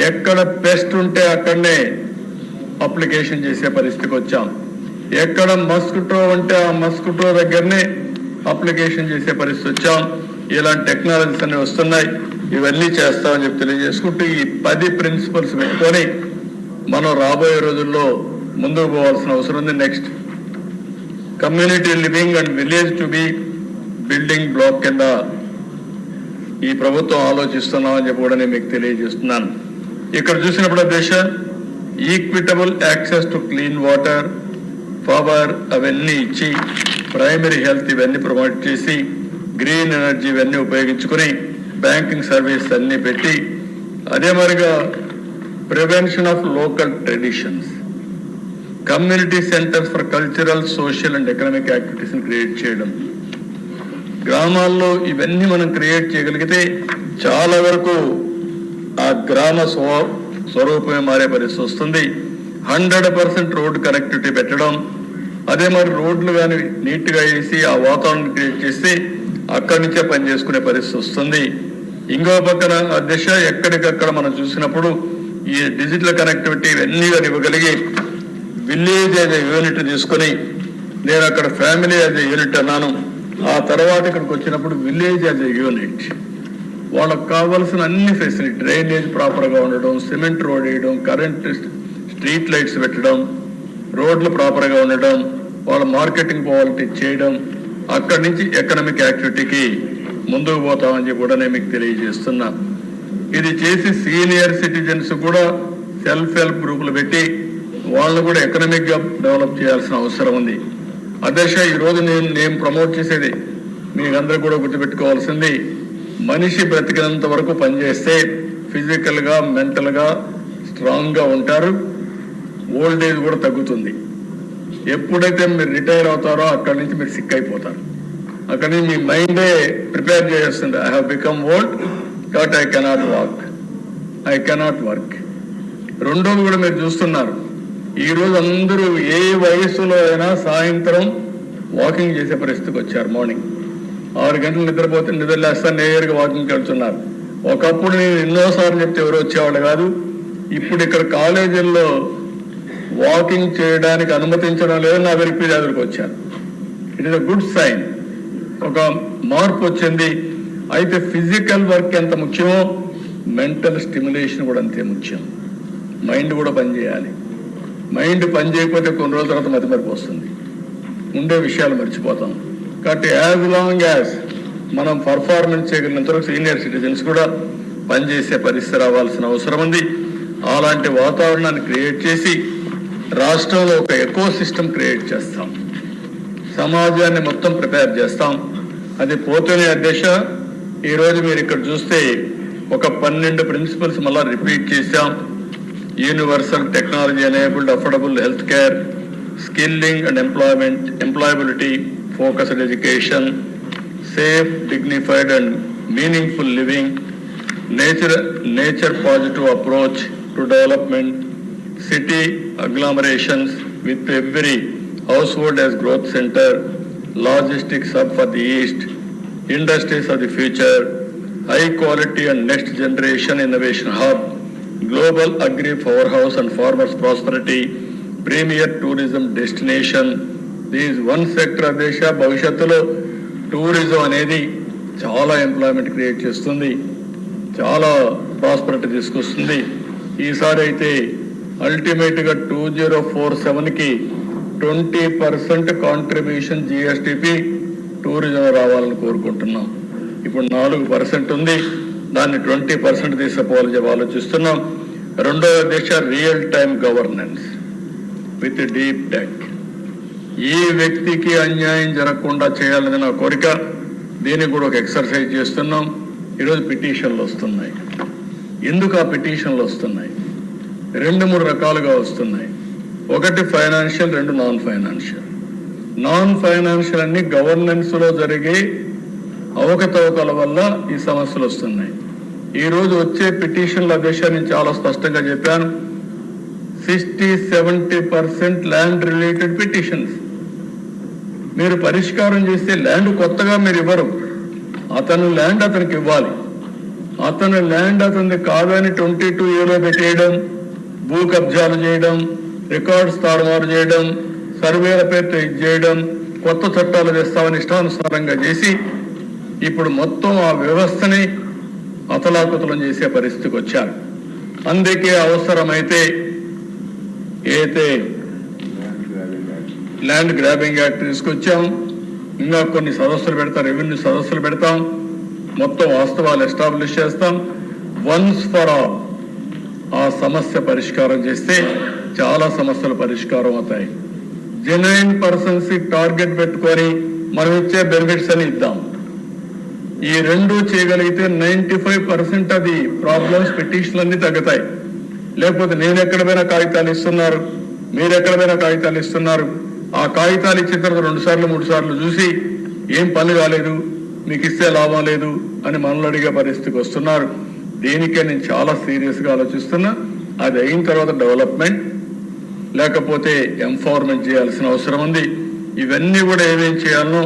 ఎక్కడ పెస్ట్ ఉంటే అక్కడనే అప్లికేషన్ చేసే పరిస్థితికి వచ్చాం. ఎక్కడ మస్కిటో ఉంటే ఆ మస్కిటో దగ్గరనే అప్లికేషన్ చేసే పరిస్థితి వచ్చాం. ఇలాంటి టెక్నాలజీస్ అన్ని వస్తున్నాయి. ఇవన్నీ చేస్తామని చెప్పి తెలియజేసుకుంటూ ఈ 10 ప్రిన్సిపల్స్ పెట్టుకొని మనం రాబోయే రోజుల్లో ముందుకు పోవాల్సిన అవసరం ఉంది. Next, community living and village to be building block కింద ఈ ప్రభుత్వం ఆలోచిస్తున్నామని చెప్పి కూడా నేను మీకు తెలియజేస్తున్నాను. ఇక్కడ చూసినప్పుడు దేశ equitable access to clean water, power అవన్నీ ఇచ్చి ప్రైమరీ హెల్త్ ఇవన్నీ ప్రమోట్ చేసి గ్రీన్ ఎనర్జీ ఇవన్నీ ఉపయోగించుకుని బ్యాంకింగ్ సర్వీస్ అన్నీ పెట్టి అదే మరిగా prevention of local traditions, community centres for cultural, social and economic యాక్టివిటీస్ని క్రియేట్ చేయడం, గ్రామాల్లో ఇవన్నీ మనం క్రియేట్ చేయగలిగితే చాలా వరకు ఆ గ్రామ స్వరూపమే మారే పరిస్థితి వస్తుంది. 100% రోడ్ కనెక్టివిటీ పెట్టడం, అదే మరి రోడ్లు కానీ నీట్గా వేసి ఆ వాతావరణం క్రియేట్ చేసి అక్కడి నుంచే పని చేసుకునే పరిస్థితి వస్తుంది. ఇంకో పక్కన దిశ ఎక్కడికక్కడ మనం చూసినప్పుడు ఈ డిజిటల్ కనెక్టివిటీ ఇవన్నీ కానీ ఇవ్వగలిగి విలేజ్ యాజ్ ఎ యూనిట్ తీసుకొని, నేను అక్కడ ఫ్యామిలీ యాజ్ ఎ యూనిట్ అన్నాను. ఆ తర్వాత ఇక్కడికి వచ్చినప్పుడు విలేజ్ యాజ్ ఎ యూనిట్ వాళ్ళకు కావాల్సిన అన్ని ఫెసిలిటీ, డ్రైనేజ్ ప్రాపర్గా ఉండడం, సిమెంట్ రోడ్ వేయడం, కరెంట్ స్ట్రీట్ లైట్స్ పెట్టడం, రోడ్లు ప్రాపర్గా ఉండడం, వాళ్ళ మార్కెటింగ్ క్వాలిటీ చేయడం, అక్కడి నుంచి ఎకనామిక్ యాక్టివిటీకి ముందుకు పోతామని చెప్పి కూడా నేను మీకు తెలియజేస్తున్నా. ఇది చేసి సీనియర్ సిటిజన్స్ కూడా సెల్ఫ్ హెల్ప్ గ్రూపులు పెట్టి వాళ్ళను కూడా ఎకనామిక్గా డెవలప్ చేయాల్సిన అవసరం ఉంది. అధ్యక్ష, ఈరోజు నేను ప్రమోట్ చేసేది మీకందరూ కూడా గుర్తుపెట్టుకోవాల్సింది, మనిషి బ్రతికినంత వరకు పనిచేస్తే ఫిజికల్గా మెంటల్గా స్ట్రాంగ్గా ఉంటారు, ఓల్డ్ ఏజ్ కూడా తగ్గుతుంది. ఎప్పుడైతే మీరు రిటైర్ అవుతారో అక్కడి నుంచి మీరు సిక్ అయిపోతారు. అక్కడి నుంచి మీ మైండే ప్రిపేర్ చేస్తుంది, ఐ హ్యావ్ బికమ్ ఓల్డ్ కాబట్టి I cannot walk, I cannot work. రెండోది కూడా మీరు చూస్తున్నారు, ఈరోజు అందరూ ఏ వయసులో అయినా సాయంత్రం వాకింగ్ చేసే పరిస్థితికి వచ్చారు. మార్నింగ్ 6 గంటలు నిద్రపోతే నిద్రలేస్తాను నేరుగా వాకింగ్కి వెళ్తున్నారు. ఒకప్పుడు నేను ఎన్నోసార్లు చెప్తే ఎవరు వచ్చేవాళ్ళు కాదు. ఇప్పుడు ఇక్కడ కాలేజీల్లో వాకింగ్ చేయడానికి అనుమతించడం లేదు, నా వెరిఫై దగ్గరికి వచ్చారు. It is a good sign, ఒక మార్పు వచ్చింది. అయితే ఫిజికల్ వర్క్ ఎంత ముఖ్యమో మెంటల్ స్టిమ్యులేషన్ కూడా అంతే ముఖ్యం. మైండ్ కూడా పనిచేయాలి. మైండ్ పని చేయకపోతే కొన్ని రోజుల తర్వాత మతిమరుపు వస్తుంది, ఉండే విషయాలు మర్చిపోతాం. కాబట్టి యాజ్ లాంగ్ యాజ్ మనం పర్ఫార్మెన్స్ చేయగలిగినంత వరకు సీనియర్ సిటిజన్స్ కూడా పనిచేసే పరిస్థితి రావాల్సిన అవసరం ఉంది. అలాంటి వాతావరణాన్ని క్రియేట్ చేసి రాష్ట్రంలో ఒక ఎకో సిస్టమ్ క్రియేట్ చేస్తాం, సమాజాన్ని మొత్తం ప్రిపేర్ చేస్తాం. అది పోతేనే అధ్యక్ష, ఈరోజు మీరు ఇక్కడ చూస్తే ఒక 12 ప్రిన్సిపల్స్ మళ్ళా రిపీట్ చేశాం. Universal technology enabled affordable health care, skilling and employment, employability, focused education, safe, dignified and meaningful living, nature positive approach to development, city agglomerations with every household as growth center, logistics hub for the East, industries of the future, high quality and next generation innovation hub, global agri powerhouse and farmers prosperity, premier tourism destination. These one sector దేశ భవిష్యత్తులో tourism అనేది చాలా employment create చేస్తుంది, చాలా prosperity తీసుకొస్తుంది. ఈసారి అయితే అల్టిమేట్గా 2047కి 20% కాంట్రిబ్యూషన్ జిఎస్టిపి టూరిజం రావాలని కోరుకుంటున్నాం. ఇప్పుడు 4% ఉంది, దాన్ని 20% తీసుకుపోవాలని చెప్పి ఆలోచిస్తున్నాం. రెండవ దిశ real time governance with deep tech. ఏ వ్యక్తికి అన్యాయం జరగకుండా చేయాలని నా కోరిక. దీనికి కూడా ఒక ఎక్సర్సైజ్ చేస్తున్నాం. ఈరోజు పిటిషన్లు వస్తున్నాయి. ఎందుకు ఆ పిటిషన్లు వస్తున్నాయి? 2-3 రకాలుగా వస్తున్నాయి. ఒకటి financial, 2 non financial. Non financial అన్ని గవర్నెన్స్లో జరిగే అవకతవకల వల్ల ఈ సమస్యలు వస్తున్నాయి. ఈరోజు వచ్చే పిటిషన్ల విషయాన్ని నేను చాలా స్పష్టంగా చెప్పాను. 60-70% ల్యాండ్ రిలేటెడ్ పిటిషన్స్. మీరు పరిష్కారం చేస్తే ల్యాండ్ కొత్తగా మీరు ఇవ్వరు, అతను ల్యాండ్ అతనికి ఇవ్వాలి. అతను ల్యాండ్ అతనిది కాదని 22A పెట్టేయడం, భూ కబ్జాలు చేయడం, రికార్డ్స్ తారుమారు చేయడం, సర్వేల పేరుతో ఇది చేయడం, కొత్త చట్టాలు తెస్తామని ఇష్టానుసారంగా చేసి ఇప్పుడు మొత్తం ఆ వ్యవస్థని అతలాకుతలం చేసే పరిస్థితికి వచ్చారు. అందుకే అవసరమైతే అయితే ల్యాండ్ గ్రాబింగ్ యాక్ట్ తీసుకొచ్చాం, ఇంకా కొన్ని సదస్సులు పెడతాం, రెవెన్యూ సదస్సులు పెడతాం, మొత్తం వాస్తవాలు ఎస్టాబ్లిష్ చేస్తాం. వన్స్ ఫర్ ఆల్ ఆ సమస్య పరిష్కారం చేస్తే చాలా సమస్యలు పరిష్కారం అవుతాయి. జెన్యున్ పర్సన్స్ టార్గెట్ పెట్టుకొని మనం ఇచ్చే బెనిఫిట్స్ అని ఇద్దాం. ఈ రెండు చేయగలిగితే 95% అది ప్రాబ్లమ్స్ పిటిషన్లన్నీ తగ్గుతాయి. లేకపోతే నేను ఎక్కడ పోయినా కాగితాలు ఇస్తున్నారు, మీరు ఎక్కడ పోయినా కాగితాలు ఇస్తున్నారు, ఆ కాగితాలు ఇచ్చిన తర్వాత 2 సార్లు 3 సార్లు చూసి ఏం పని కాలేదు, మీకు ఇస్తే లాభం లేదు అని మనల్ని అడిగే పరిస్థితికి వస్తున్నారు. దీనికే నేను చాలా సీరియస్గా ఆలోచిస్తున్నా. అది అయిన తర్వాత డెవలప్మెంట్ లేకపోతే ఎంపవర్మెంట్ చేయాల్సిన అవసరం ఉంది. ఇవన్నీ కూడా ఏమేం చేయాలనో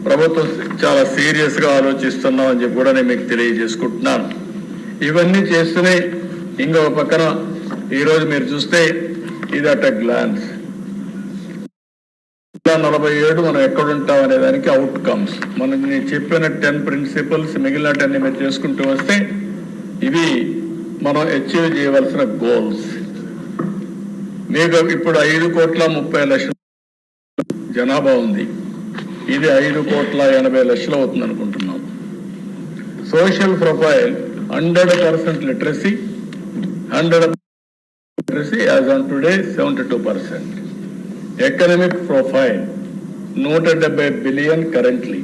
ప్రభుత్వం చాలా సీరియస్గా ఆలోచిస్తున్నాం అని చెప్పి కూడా నేను మీకు తెలియజేసుకుంటున్నాను. ఇవన్నీ చేస్తూనే ఇంకొక పక్కన ఈరోజు మీరు చూస్తే ఇది అట్ గ్లాన్స్ 47 మనం ఎక్కడుంటాం అనే దానికి అవుట్కమ్స్, మనం నేను చెప్పిన 10 ప్రిన్సిపల్స్ మిగిలిన 10 మీరు చేసుకుంటూ వస్తే ఇవి మనం అచీవ్ చేయవలసిన గోల్స్. మీకు ఇప్పుడు 5,30,00,000 జనాభా ఉంది, ఇది 5,80,00,000 అవుతుంది అనుకుంటున్నాం. Social profile 100% literacy, 100% literacy as on today 72%. Economic profile 170 billion currently,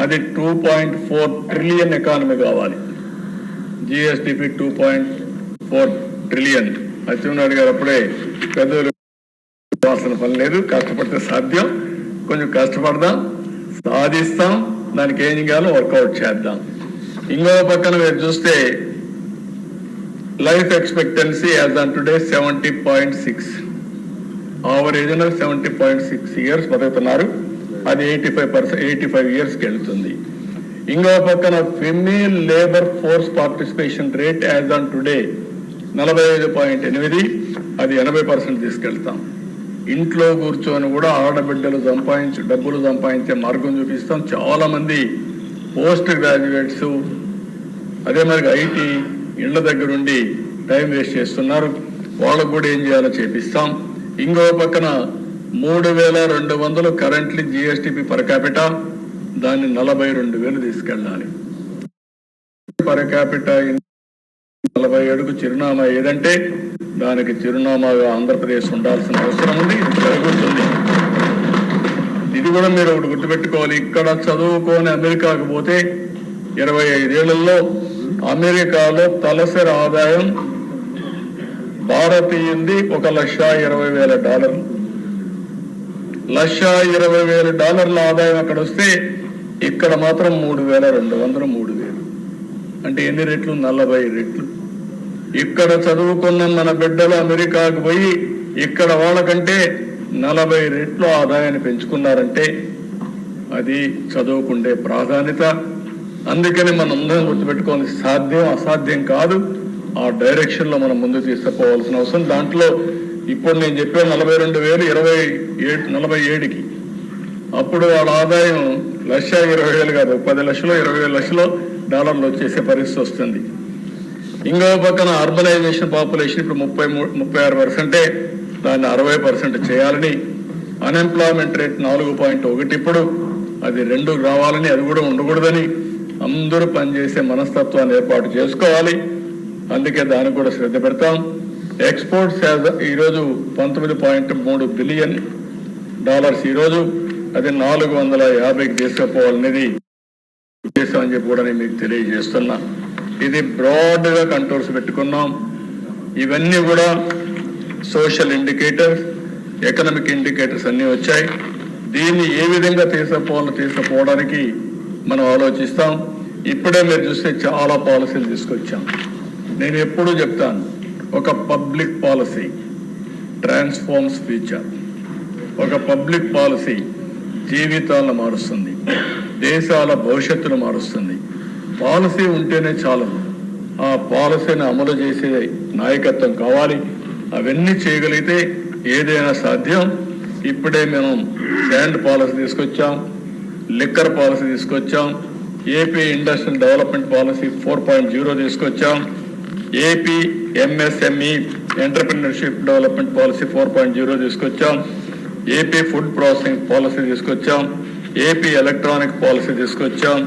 అది 2.4 ట్రిలియన్ ఎకానమీ కావాలి. GSDP 2.4 trillion. అచ్చెన్నాయుడు గారు అప్పుడే పెద్దలు వాసన పని లేదు, కష్టపడితే సాధ్యం, కొంచెం కష్టపడదాం, సాధిస్తాం, దానికి ఏం చేయాలో వర్కౌట్ చేద్దాం. ఇంకో పక్కన మీరు చూస్తే life expectancy as on today 70.6, average 70.6 years బతుకుతున్నారు. అది 85 ఇయర్స్కి వెళ్తుంది. ఇంకో పక్కన female labour force participation rate as on today 45.8, అది 80% తీసుకెళ్తాం. ఇంట్లో కూర్చొని కూడా ఆడబిడ్డలు డబ్బులు సంపాదించే మార్గం చూపిస్తాం. చాలా మంది పోస్ట్ గ్రాడ్యుయేట్స్ అదే మరి ఐటీ ఇళ్ల దగ్గరుండి టైం వేస్ట్ చేస్తున్నారు, వాళ్ళకు కూడా ఏం చేయాలో చేపిస్తాం. ఇంకో పక్కన 3,200 కరెంట్లీ జిఎస్టిపి పర్ క్యాపిటా, దాన్ని 42,000 తీసుకెళ్ళాలి. పర్ క్యాపిటా 47కు చిరునామా ఏదంటే దానికి చిరునామాగా ఆంధ్రప్రదేశ్ ఉండాల్సిన అవసరం ఉంది. ఇది జరుగుతుంది. ఇది కూడా మీరు ఒకటి గుర్తుపెట్టుకోవాలి. ఇక్కడ చదువుకొని అమెరికాకు పోతే 25 ఏళ్లలో అమెరికాలో తలసరి ఆదాయం భారతీయుంది $1,20,000. $1,20,000 ఆదాయం అక్కడ వస్తే ఇక్కడ మాత్రం 3,200, 3,000 అంటే ఎన్ని రెట్లు? 40 రెట్లు. ఇక్కడ చదువుకున్న మన బిడ్డలు అమెరికాకు పోయి ఇక్కడ వాళ్ళకంటే 40 రెట్లు ఆదాయాన్ని పెంచుకున్నారంటే అది చదువుకుండే ప్రాధాన్యత. అందుకని మనం అందరం గుర్తుపెట్టుకోవాలి, సాధ్యం అసాధ్యం కాదు, ఆ డైరెక్షన్లో మనం ముందు తీసుకుపోవాల్సిన అవసరం. దాంట్లో ఇప్పుడు నేను చెప్పే 42,000 47కి అప్పుడు వాళ్ళ ఆదాయం $1,20,000 కాదు, 10 లక్షలు $20,000 వచ్చేసే పరిస్థితి వస్తుంది. ఇంకో పక్కన అర్బనైజేషన్ పాపులేషన్ ఇప్పుడు 36%, దాన్ని 60% చేయాలని, అన్ఎంప్లాయ్మెంట్ రేట్ 4.1 ఇప్పుడు అది 2 రావాలని, అది కూడా ఉండకూడదని అందరూ పనిచేసే మనస్తత్వాన్ని ఏర్పాటు చేసుకోవాలి. అందుకే దానికి కూడా శ్రద్ధ పెడతాం. ఎక్స్పోర్ట్స్ ఈరోజు $19.3 బిలియన్ ఈరోజు, అది 450కి తీసుకుపోవాలనేది ఉద్దేశం అని చెప్పి కూడా నేను మీకు తెలియజేస్తున్నా. ఇది బ్రాడ్గా కంట్రోల్స్ పెట్టుకున్నాం. ఇవన్నీ కూడా సోషల్ ఇండికేటర్స్, ఎకనామిక్ ఇండికేటర్స్ అన్నీ వచ్చాయి. దీన్ని ఏ విధంగా తీసుకుపోవడానికి మనం ఆలోచిస్తాం. ఇప్పుడే మీరు చూస్తే చాలా పాలసీలు తీసుకొచ్చాం. నేను ఎప్పుడూ చెప్తాను, ఒక పబ్లిక్ పాలసీ ట్రాన్స్ఫార్మ్స్ ఫ్యూచర్. ఒక పబ్లిక్ పాలసీ జీవితాలను మారుస్తుంది, దేశాల భవిష్యత్తును మారుస్తుంది. పాలసీ ఉంటేనే చాలదు, ఆ పాలసీని అమలు చేసే నాయకత్వం కావాలి. అవన్నీ చేయగలిగితే ఏదైనా సాధ్యం. ఇప్పుడే మనం శాండ్ పాలసీ తీసుకొచ్చాం, లిక్కర్ పాలసీ తీసుకొచ్చాం, ఏపీ ఇండస్ట్రియల్ డెవలప్మెంట్ పాలసీ 4.0 తీసుకొచ్చాం, AP MSME entrepreneurship development policy 4.0 తీసుకొచ్చాం, ఏపీ ఫుడ్ ప్రాసెసింగ్ పాలసీ తీసుకొచ్చాం, ఏపీ ఎలక్ట్రానిక్ పాలసీ తీసుకొచ్చాం,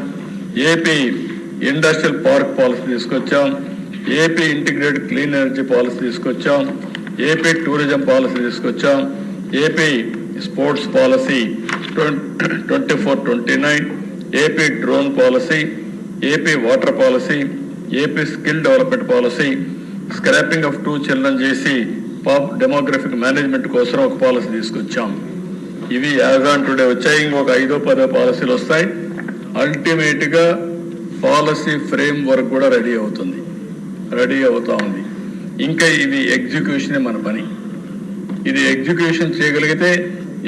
ఏపీ ఇండస్ట్రియల్ పార్క్ పాలసీ తీసుకొచ్చాం, AP integrated clean energy policy తీసుకొచ్చాం, ఏపీ టూరిజం పాలసీ తీసుకొచ్చాం, AP sports policy 24-29, AP drone policy, AP water policy, AP skill development policy, scrapping of 2 children చేసి demographic management కోసం ఒక policy తీసుకొచ్చాం. ఇవి as on today వచ్చాయి. ఇంకొక 5-10 పాలసీలు వస్తాయి. అల్టిమేట్ గా పాలసీ ఫ్రేమ్ వర్క్ కూడా రెడీ అవుతా ఉంది. ఇంకా ఇది ఎగ్జిక్యూషనే మన పని. ఇది ఎగ్జిక్యూషన్ చేయగలిగితే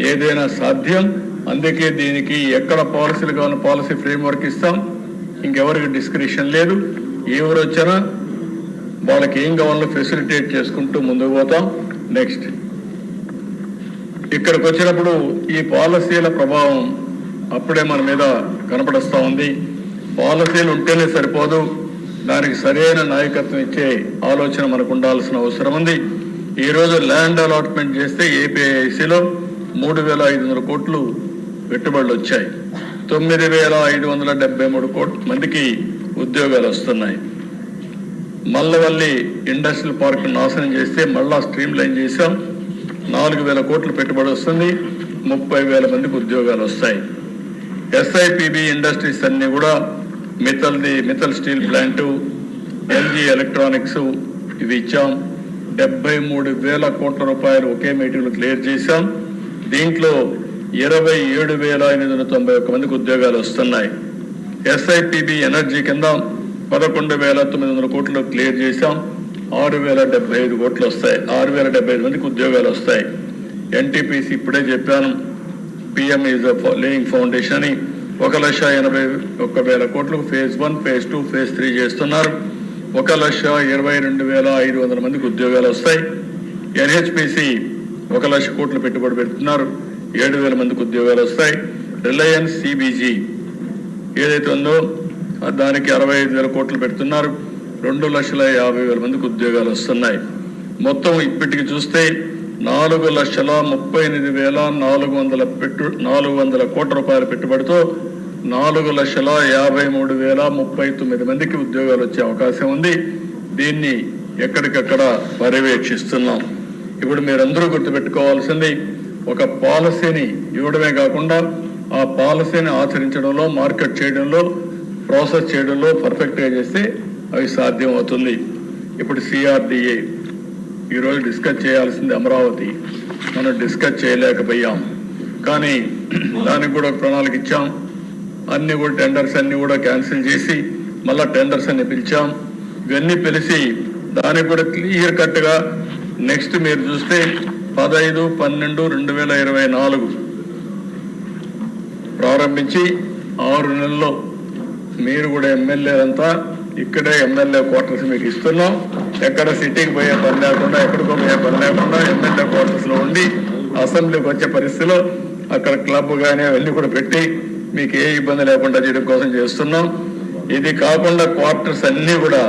ఏదైనా సాధ్యం. అందుకే దీనికి ఎక్కడ పాలసీలు కావాలని పాలసీ ఫ్రేమ్ వర్క్ ఇస్తాం. ఇంకెవరికి డిస్క్రిప్షన్ లేదు. ఎవరు వచ్చినా వాళ్ళకి ఏం కావాలో ఫెసిలిటేట్ చేసుకుంటూ ముందుకు పోతాం. నెక్స్ట్ ఇక్కడికి వచ్చినప్పుడు ఈ పాలసీల ప్రభావం అప్పుడే మన మీద కనపడుస్తూ ఉంది. పాలసీలు ఉంటేనే సరిపోదు, దానికి సరైన నాయకత్వం ఇచ్చే ఆలోచన మనకు ఉండాల్సిన అవసరం ఉంది. ఈరోజు ల్యాండ్ అలాట్మెంట్ చేస్తే ఏపీఐసిలో 3,500 కోట్లు పెట్టుబడులు వచ్చాయి. 9,573 కోట్ల మందికి ఉద్యోగాలు వస్తున్నాయి. మల్లవల్లి ఇండస్ట్రియల్ పార్క్ నాశనం చేస్తే మళ్ళా స్ట్రీమ్ లైన్ చేశాం. 4,000 కోట్లు పెట్టుబడి వస్తుంది. 30,000 మందికి ఉద్యోగాలు వస్తాయి. ఎస్ఐపిబి ఇండస్ట్రీస్ అన్ని కూడా Mittal steel plant, LG electronics ఇవి ఇచ్చాం. 73,000 కోట్ల రూపాయలు ఒకే మీటింగ్లో క్లియర్ చేశాం. దీంట్లో 27,891 మందికి ఉద్యోగాలు వస్తున్నాయి. ఎస్ఐపిబి ఎనర్జీ కింద 11,900 కోట్లు క్లియర్ చేశాం. 6,075 కోట్లు వస్తాయి. 6,075 మందికి ఉద్యోగాలు వస్తాయి. ఎన్టీపీసీ ఇప్పుడే చెప్పాను, పిఎం ఈజ్ లేయింగ్ ఫౌండేషన్ అని 1,81,000 కోట్లకు ఫేజ్ 1, ఫేజ్ 2, ఫేజ్ 3 చేస్తున్నారు. 1,22,500 మందికి ఉద్యోగాలు వస్తాయి. ఎన్హెచ్పిసి 1,00,000 కోట్లు పెట్టుబడి పెడుతున్నారు. 7,000 మందికి ఉద్యోగాలు వస్తాయి. రిలయన్స్ సిబిజీ ఏదైతే ఉందో దానికి 65,000 కోట్లు పెడుతున్నారు. 2,50,000 మందికి ఉద్యోగాలు వస్తున్నాయి. మొత్తం ఇప్పటికి చూస్తే 4,38,400 కోట్ల రూపాయల పెట్టుబడితో 4,53,039 మందికి ఉద్యోగాలు వచ్చే అవకాశం ఉంది. దీన్ని ఎక్కడికక్కడ పర్యవేక్షిస్తున్నాం. ఇప్పుడు మీరందరూ గుర్తుపెట్టుకోవాల్సింది, ఒక పాలసీని ఇవ్వడమే కాకుండా ఆ పాలసీని ఆచరించడంలో, మార్కెట్ చేయడంలో, ప్రాసెస్ చేయడంలో పర్ఫెక్ట్గా చేస్తే అవి సాధ్యం అవుతుంది. ఇప్పుడు సిఆర్డిఏ ఈరోజు డిస్కస్ చేయాల్సింది అమరావతి, మనం డిస్కస్ చేయలేకపోయాం. కానీ దానికి కూడా ప్రణాళిక ఇచ్చాం. అన్ని కూడా టెండర్స్ అన్ని కూడా క్యాన్సిల్ చేసి మళ్ళా టెండర్స్ అన్ని పిలిచాం. ఇవన్నీ పిలిచి దానికి కూడా క్లియర్ కట్గా నెక్స్ట్ మీరు చూస్తే 15/12/2024 ప్రారంభించి 6 నెలల్లో మీరు కూడా ఎమ్మెల్యేలంతా ఇక్కడే ఎమ్మెల్యే క్వార్టర్స్ మీకు ఇస్తున్నాం. ఎక్కడ సిటీకి పోయే పని లేకుండా, ఎక్కడికో పోయే పని లేకుండా ఎమ్మెల్యే క్వార్టర్స్ లో ఉండి అసెంబ్లీకి వచ్చే పరిస్థితిలో అక్కడ క్లబ్ కానీ అవన్నీ కూడా పెట్టి మీకు ఏ ఇబ్బంది లేకుండా చేయడం కోసం చేస్తున్నాం. ఇది కాకుండా క్వార్టర్స్ అన్ని కూడా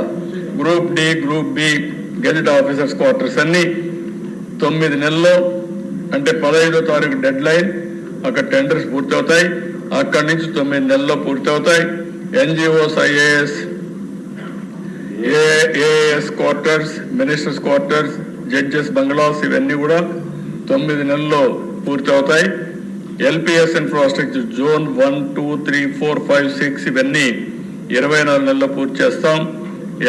group D, group B gazette officers quarters అన్ని 9 నెలల్లో, అంటే 15వ తారీఖు డెడ్ లైన్, అక్కడ టెండర్స్ పూర్తవుతాయి. అక్కడి నుంచి 9 నెలల్లో పూర్తవుతాయి. NGOs, AAS quarters, ministers quarters, judges bungalows ఇవన్నీ కూడా 9 నెలల్లో పూర్తవుతాయి. ఎల్పిఎస్ ఇన్ఫ్రాస్ట్రక్చర్ జోన్ 1, 2, 3, 4, 5, 6 ఇవన్నీ 24 నెలల్లో పూర్తి చేస్తాం.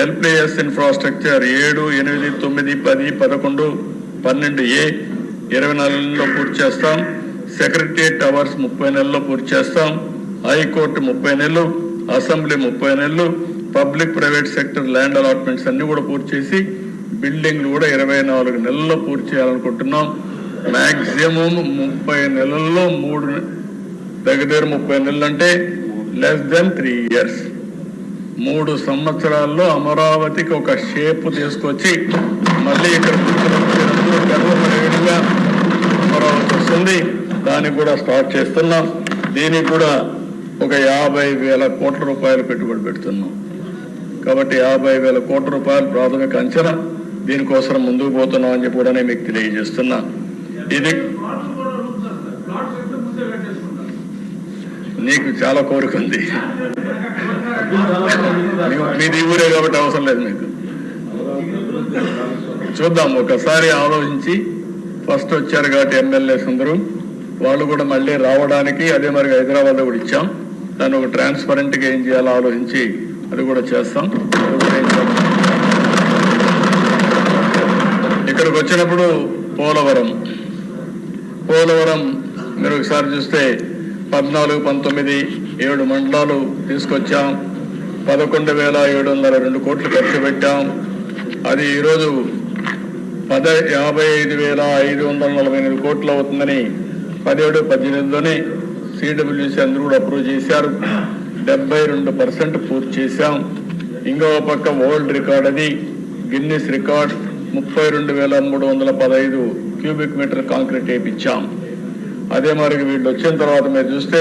ఎల్పిఎస్ ఇన్ఫ్రాస్ట్రక్చర్ 7, 8, 9, 10, 11, 12A 24 నెలల్లో పూర్తి చేస్తాం. సెక్రటరియట్ టవర్స్ 30 నెలల్లో పూర్తి చేస్తాం. హైకోర్టు 30 నెలలు, అసెంబ్లీ 30 నెలలు, public private sector land allotments అన్ని కూడా పూర్తి చేసి బిల్డింగ్లు కూడా 24 నెలల్లో పూర్తి చేయాలనుకుంటున్నాం. మాక్సిమం 30 నెలల్లో 3 దగ్గర 30 నెలలు అంటే లెస్ దెన్ 3 ఇయర్స్. 3 సంవత్సరాల్లో అమరావతికి ఒక షేప్ తీసుకొచ్చి మళ్ళీ ఇక్కడ గర్వపడేట్టుగా అమరావతి వస్తుంది, దానికి కూడా స్టార్ట్ చేస్తున్నాం. దీనికి కూడా ఒక 50,000 కోట్ల రూపాయలు పెట్టుబడి పెడుతున్నాం. కాబట్టి 50,000 కోట్ల రూపాయలు ప్రాథమిక అంచనా. దీనికోసం ముందుకు పోతున్నాం అని చెప్పి కూడా నేను మీకు తెలియజేస్తున్నా. ఇది నీకు చాలా కోరిక ఉంది, మీది ఊరే కాబట్టి అవసరం లేదు మీకు. చూద్దాం, ఒకసారి ఆలోచించి. ఫస్ట్ వచ్చారు కాబట్టి ఎమ్మెల్యేస్ అందరూ, వాళ్ళు కూడా మళ్ళీ రావడానికి అదే మరి హైదరాబాద్ కూడా ఇచ్చాం. దాన్ని ఒక ట్రాన్స్పరెంట్గా ఏం చేయాలో ఆలోచించి అది కూడా చేస్తాం. ఇక్కడికి వచ్చినప్పుడు పోలవరం మీరు ఒకసారి చూస్తే 14, 19, 7 మండలాలు తీసుకొచ్చాం. 11,702 కోట్లు ఖర్చు పెట్టాం. అది ఈరోజు 55,548 కోట్లు అవుతుందని 17, 18లోనే సిడబ్ల్యూసీ అందరూ కూడా అప్రూవ్ చేశారు. 72% పూర్తి చేశాం. ఇంకో పక్క వరల్డ్ రికార్డ్, అది Guinness record, 32,315 cubic metre concrete వేయించాం. అదే మరి వీళ్ళు వచ్చిన తర్వాత మీరు చూస్తే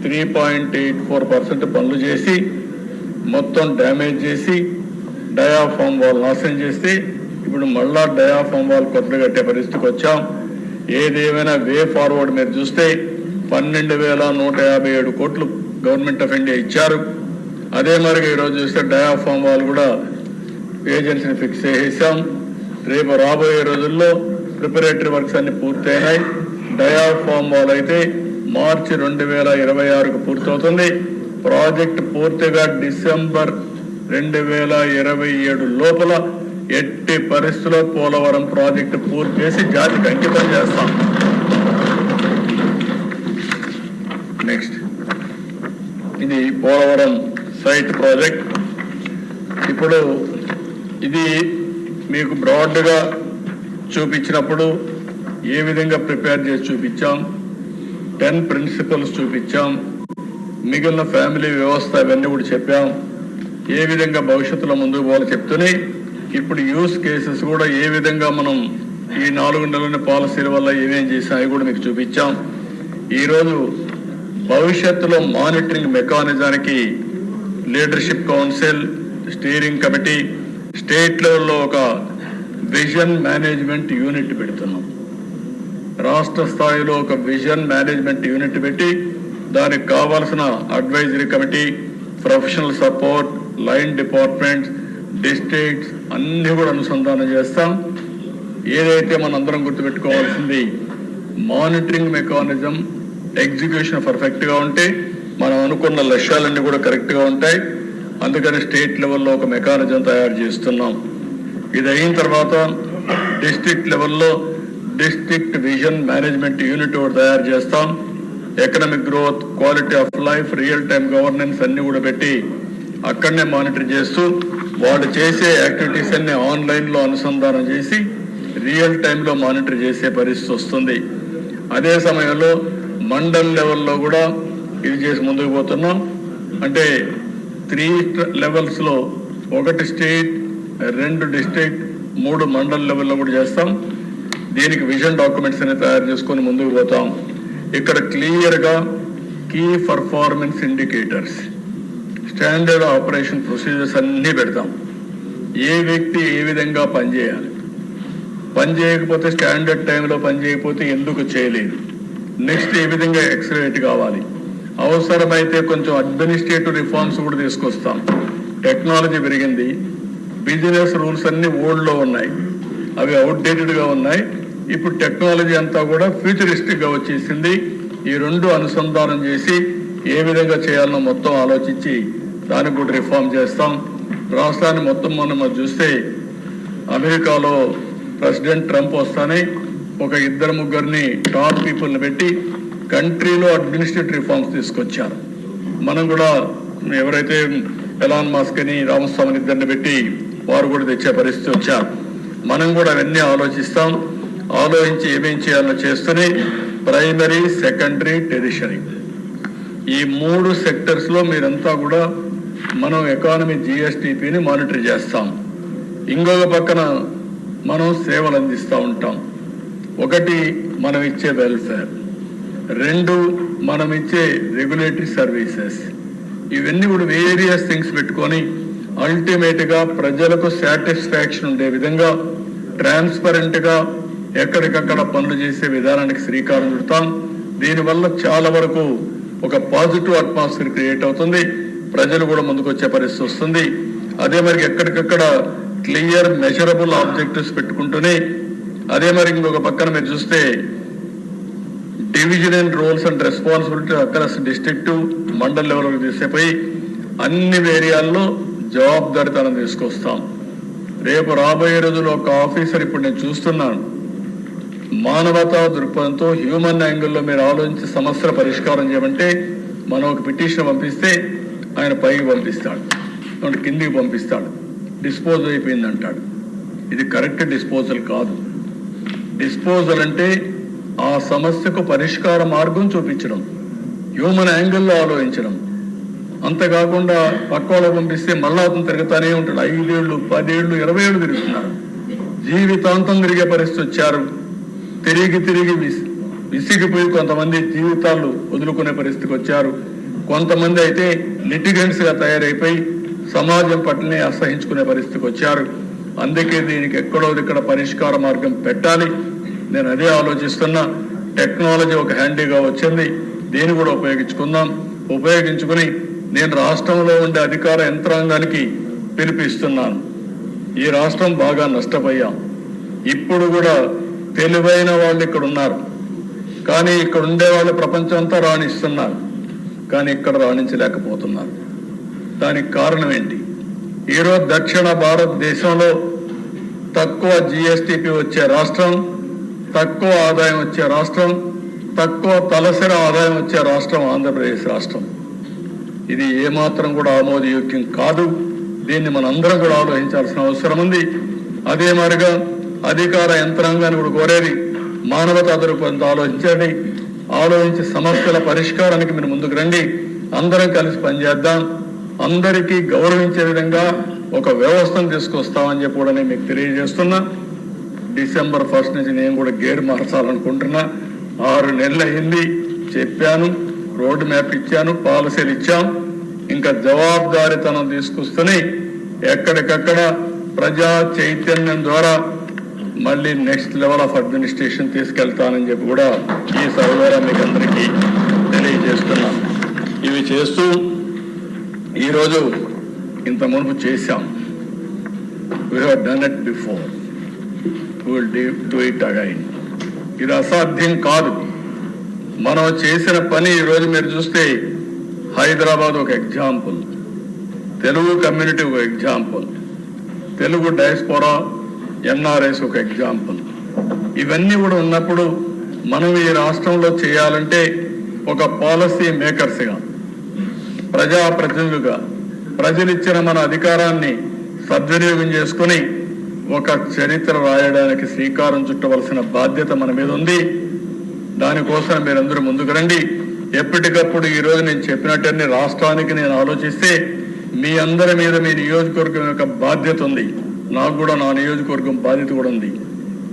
3.84% పనులు చేసి మొత్తం డ్యామేజ్ చేసి డయాఫామ్ వాల్ నాశనం చేస్తే ఇప్పుడు మళ్ళా డయాఫామ్ వాల్ కొత్తగా కట్టే పరిస్థితికి వచ్చాం. ఏదేమైనా వే ఫార్వర్డ్ మీరు చూస్తే 12,157 కోట్లు గవర్నమెంట్ ఆఫ్ ఇండియా ఇచ్చారు. అదే మరి ఈరోజు చూస్తే డయాఫామ్ వాల్ కూడా ఏజెన్సీని ఫిక్స్ చేసేసాం. రేపు రాబోయే రోజుల్లో ప్రిపరేటరీ వర్క్స్ అన్ని పూర్తయినాయి. డయాఫామ్ వాల్ అయితే మార్చి 2026కు పూర్తవుతుంది. ప్రాజెక్ట్ పూర్తిగా డిసెంబర్ 2027 లోపల ఎట్టి పరిస్థితుల్లో పోలవరం ప్రాజెక్టు పూర్తి చేసి జాతికి అంకితం చేస్తాం. నెక్స్ట్, ఇది పోలవరం సైట్ ప్రాజెక్ట్. ఇప్పుడు ఇది మీకు బ్రాడ్గా చూపించినప్పుడు ఏ విధంగా ప్రిపేర్ చేసి చూపించాం, 10 ప్రిన్సిపల్స్ చూపించాం, మిగిలిన ఫ్యామిలీ వ్యవస్థ ఇవన్నీ కూడా చెప్పాం. ఏ విధంగా భవిష్యత్తులో ముందుకు పోవాలో చెప్తూనే ఇప్పుడు యూస్ కేసెస్ కూడా ఏ విధంగా మనం ఈ 4 నెలల పాలసీల వల్ల ఏమేం చేసాం అవి కూడా మీకు చూపించాం. ఈరోజు భవిష్యత్తులో మానిటరింగ్ మెకానిజానికి leadership council, steering committee, state లెవెల్లో ఒక విజన్ మేనేజ్మెంట్ యూనిట్ పెడుతున్నాం. రాష్ట్ర స్థాయిలో ఒక విజన్ మేనేజ్మెంట్ యూనిట్ పెట్టి దానికి కావాల్సిన advisory committee, professional support, line departments, districts అన్ని కూడా అనుసంధానం చేస్తాం. ఏదైతే మనందరం గుర్తుపెట్టుకోవాల్సింది, మానిటరింగ్ మెకానిజం ఎగ్జిక్యూషన్ పర్ఫెక్ట్గా ఉంటే మనం అనుకున్న లక్ష్యాలన్నీ కూడా కరెక్ట్గా ఉంటాయి. అందుకని స్టేట్ లెవెల్లో ఒక మెకానిజం తయారు చేస్తున్నాం. ఇది అయిన తర్వాత డిస్ట్రిక్ట్ లెవెల్లో డిస్ట్రిక్ట్ విజన్ మేనేజ్మెంట్ యూనిట్ ఒకటి తయారు చేస్తాం. Economic growth, quality of life, real time governance అన్ని కూడా పెట్టి అక్కడనే మానిటర్ చేస్తూ వాళ్ళు చేసే యాక్టివిటీస్ అన్ని ఆన్లైన్లో అనుసంధానం చేసి రియల్ టైంలో మానిటర్ చేసే పరిస్థితి వస్తుంది. అదే సమయంలో మండల్ లెవెల్లో కూడా ఇది చేసి ముందుకు పోతున్నాం. అంటే 3 లెవెల్స్లో, 1 స్టేట్, 2 డిస్ట్రిక్ట్, 3 మండల్ లెవెల్లో కూడా చేస్తాం. దీనికి విజన్ డాక్యుమెంట్స్ అనేవి తయారు చేసుకొని ముందుకు పోతాం. ఇక్కడ క్లియర్గా key performance indicators, standard operation procedures అన్నీ పెడతాం. ఏ వ్యక్తి ఏ విధంగా పనిచేయాలి, పని చేయకపోతే స్టాండర్డ్ టైంలో పని చేయకపోతే ఎందుకు చేయలేదు, నెక్స్ట్ ఏ విధంగా ఎక్సలరేట్ కావాలి, అవసరమైతే కొంచెం అడ్మినిస్ట్రేటివ్ రిఫార్మ్స్ కూడా తీసుకొస్తాం. టెక్నాలజీ పెరిగింది, బిజినెస్ రూల్స్ అన్ని ఓల్డ్లో ఉన్నాయి, అవి అవుట్డేటెడ్గా ఉన్నాయి. ఇప్పుడు టెక్నాలజీ అంతా కూడా ఫ్యూచరిస్టిక్గా వచ్చేసింది. ఈ 2 అనుసంధానం చేసి ఏ విధంగా చేయాలనో మొత్తం ఆలోచించి దానికి కూడా రిఫార్మ్ చేస్తాం. రాష్ట్రాన్ని మొత్తం మనం చూస్తే అమెరికాలో ప్రెసిడెంట్ ట్రంప్ వస్తానే ఒక 2-3 టాప్ పీపుల్ని పెట్టి కంట్రీలో అడ్మినిస్ట్రేటివ్ రిఫార్మ్స్ తీసుకొచ్చారు. మనం కూడా ఎవరైతే ఎలాన్ మస్క్ అని రామస్వామిని 2 పెట్టి వారు కూడా తెచ్చే పరిస్థితి వచ్చారు. మనం కూడా అవన్నీ ఆలోచిస్తాం. ఆలోచించి ఏమేం చేయాలో చేస్తూనే ప్రైమరీ, సెకండరీ, టెరిషరీ ఈ 3 సెక్టర్స్లో మీరంతా కూడా మనం ఎకానమీ జిఎస్టిపిని మానిటర్ చేస్తాం. ఇంకొక పక్కన మనం సేవలు అందిస్తూ ఉంటాం. ఒకటి మనం ఇచ్చే వెల్ఫేర్, రెండు మనం ఇచ్చే రెగ్యులేటరీ సర్వీసెస్. ఇవన్నీ కూడా వేరియస్ థింగ్స్ పెట్టుకొని అల్టిమేట్గా ప్రజలకు సాటిస్ఫాక్షన్ ఉండే విధంగా ట్రాన్స్పరెంట్గా ఎక్కడికక్కడ పనులు చేసే విధానానికి శ్రీకారం చుడతాం. దీనివల్ల చాలా వరకు ఒక పాజిటివ్ అట్మాస్ఫియర్ క్రియేట్ అవుతుంది, ప్రజలు కూడా ముందుకు వచ్చే పరిస్థితి వస్తుంది. అదే మరి ఎక్కడికక్కడ క్లియర్ మెజరబుల్ ఆబ్జెక్టివ్స్ పెట్టుకుంటూనే, అదే మరి ఇంకొక పక్కన మీరు చూస్తే division and roles and responsibility అక్కడ డిస్ట్రిక్ట్ మండల్ లెవెల్కి తీసేపోయి అన్ని ఏరియాల్లో జవాబుదారీతనం తీసుకొస్తాం. రేపు రాబోయే రోజుల్లో ఒక ఆఫీసర్, ఇప్పుడు నేను చూస్తున్నాను, మానవతా దృక్పథంతో హ్యూమన్ యాంగిల్లో మీరు ఆలోచించి సమస్యల పరిష్కారం చేయమంటే మనం ఒక పిటిషన్ పంపిస్తే ఆయన పైకి పంపిస్తాడు, కిందికి పంపిస్తాడు, డిస్పోజ్ అయిపోయింది అంటాడు. ఇది కరెక్ట్ డిస్పోజల్ కాదు. డిస్పోజల్ అంటే ఆ సమస్యకు పరిష్కార మార్గం చూపించడం, హ్యూమన్ యాంగిల్లో ఆలోచించడం. అంతేకాకుండా పక్క వాళ్ళకు పంపిస్తే మళ్ళా అతను తిరుగుతానే ఉంటాడు. 5 ఏళ్ళు 10 ఏళ్ళు 20 ఏళ్ళు తిరుగుతున్నారు, జీవితాంతం తిరిగే పరిస్థితి వచ్చారు. తిరిగి తిరిగి విసిగిపోయి కొంతమంది జీవితాలు వదులుకునే పరిస్థితికి వచ్చారు. కొంతమంది అయితే లిటిగెంట్స్గా తయారైపోయి సమాజం పట్లనే అసహించుకునే పరిస్థితికి వచ్చారు. అందుకే దీనికి ఎక్కడో ఇక్కడ పరిష్కార మార్గం పెట్టాలి. నేను అదే ఆలోచిస్తున్నా. టెక్నాలజీ ఒక హ్యాండీగా వచ్చింది, దీన్ని కూడా ఉపయోగించుకుందాం. ఉపయోగించుకుని నేను రాష్ట్రంలో ఉండే అధికార యంత్రాంగానికి పిలిపిస్తున్నాను. ఈ రాష్ట్రం బాగా నష్టపోయాం. ఇప్పుడు కూడా తెలివైన వాళ్ళు ఇక్కడ ఉన్నారు, కానీ ఇక్కడ ఉండే వాళ్ళు ప్రపంచం అంతా రాణిస్తున్నారు, కానీ ఇక్కడ రాణించలేకపోతున్నారు. దానికి కారణం ఏంటి? ఈరోజు దక్షిణ భారతదేశంలో తక్కువ జిఎస్టిపి వచ్చే రాష్ట్రం, తక్కువ ఆదాయం వచ్చే రాష్ట్రం, తక్కువ తలసరి ఆదాయం వచ్చే రాష్ట్రం ఆంధ్రప్రదేశ్ రాష్ట్రం. ఇది ఏమాత్రం కూడా ఆమోదయోగ్యం కాదు. దీన్ని మనందరం కూడా ఆలోచించాల్సిన అవసరం ఉంది. అదే మాదిరిగా అధికార యంత్రాంగాన్ని కూడా కోరేది, మానవతా దృక్పథంతో ఆలోచించండి. ఆలోచించి సమస్యల పరిష్కారానికి మీరు ముందుకు రండి. అందరం కలిసి పనిచేద్దాం. అందరికీ గౌరవించే విధంగా ఒక వ్యవస్థను తీసుకొస్తామని చెప్పి కూడా నేను మీకు తెలియజేస్తున్నా. December 1 నుంచి నేను కూడా గేర్ మార్చాలనుకుంటున్నా. 6 నెలలు అయింది, చెప్పాను, రోడ్ మ్యాప్ ఇచ్చాను, పాలసీలు ఇచ్చాం. ఇంకా జవాబుదారీతనం తీసుకొస్తూనే ఎక్కడికక్కడ ప్రజా చైతన్యం ద్వారా మళ్ళీ నెక్స్ట్ లెవెల్ ఆఫ్ అడ్మినిస్ట్రేషన్ తీసుకెళ్తానని చెప్పి కూడా ఈ సభ ద్వారా మీకు అందరికీ తెలియజేస్తున్నాం. ఇవి చేస్తూ ఈరోజు ఇంత మునుపు చేశాం. We have done it before, we will do it again. ఇది అసాధ్యం కాదు. మనం చేసిన పని ఈరోజు మీరు చూస్తే హైదరాబాద్ ఒక ఎగ్జాంపుల్, తెలుగు కమ్యూనిటీ ఒక ఎగ్జాంపుల్, తెలుగు డయాస్పోరా ఎన్ఆర్ఎస్ ఒక ఎగ్జాంపుల్. ఇవన్నీ కూడా ఉన్నప్పుడు మనం ఈ రాష్ట్రంలో చేయాలంటే ఒక పాలసీ మేకర్స్గా, ప్రజాప్రతినిధులుగా ప్రజలు ఇచ్చిన మన అధికారాన్ని సద్వినియోగం చేసుకుని ఒక చరిత్ర రాయడానికి శ్రీకారం చుట్టవలసిన బాధ్యత మన మీద ఉంది. దానికోసం మీరందరూ ముందుకు రండి. ఎప్పటికప్పుడు ఈరోజు నేను చెప్పినట్టన్నీ రాష్ట్రానికి నేను ఆలోచిస్తే మీ అందరి మీద మీ నియోజకవర్గం యొక్క బాధ్యత ఉంది. నాకు కూడా నా నియోజకవర్గం బాధ్యత కూడా ఉంది.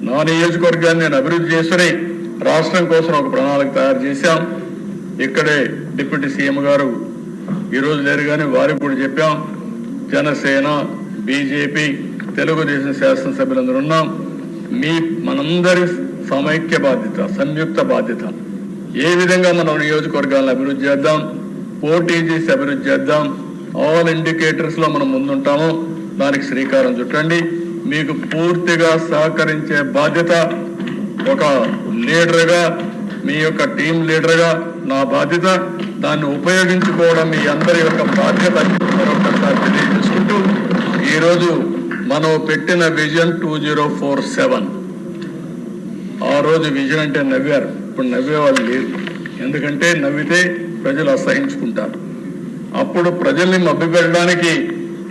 నా నియోజకవర్గాన్ని నేను అభివృద్ధి చేసుకుని రాష్ట్రం కోసం ఒక ప్రణాళిక తయారు చేశాం. ఇక్కడే డిప్యూటీ సీఎం గారు ఈరోజు లేరు, కానీ వారికి కూడా చెప్పాం. జనసేన, బీజేపీ, తెలుగుదేశం శాసనసభ్యులందరూ ఉన్నాం. మనందరి సమైక్య బాధ్యత, సంయుక్త బాధ్యత. ఏ విధంగా మనం నియోజకవర్గాలను అభివృద్ధి చేద్దాం, పోటీ చేసి అభివృద్ధి చేద్దాం. ఆల్ ఇండికేటర్స్లో మనం ముందుంటామో దానికి శ్రీకారం చుట్టండి. మీకు పూర్తిగా సహకరించే బాధ్యత ఒక లీడర్గా, మీ యొక్క టీం లీడర్గా నా బాధ్యత. దాన్ని ఉపయోగించుకోవడం మీ అందరి యొక్క బాధ్యత తెలియజేసుకుంటూ ఈరోజు మనం పెట్టిన విజన్ 2047, ఆ రోజు విజన్ అంటే నవ్వారు, ఇప్పుడు నవ్వేవాళ్ళు లేరు. ఎందుకంటే నవ్వితే ప్రజలు అసహించుకుంటారు. అప్పుడు ప్రజల్ని మభ్యపెట్టడానికి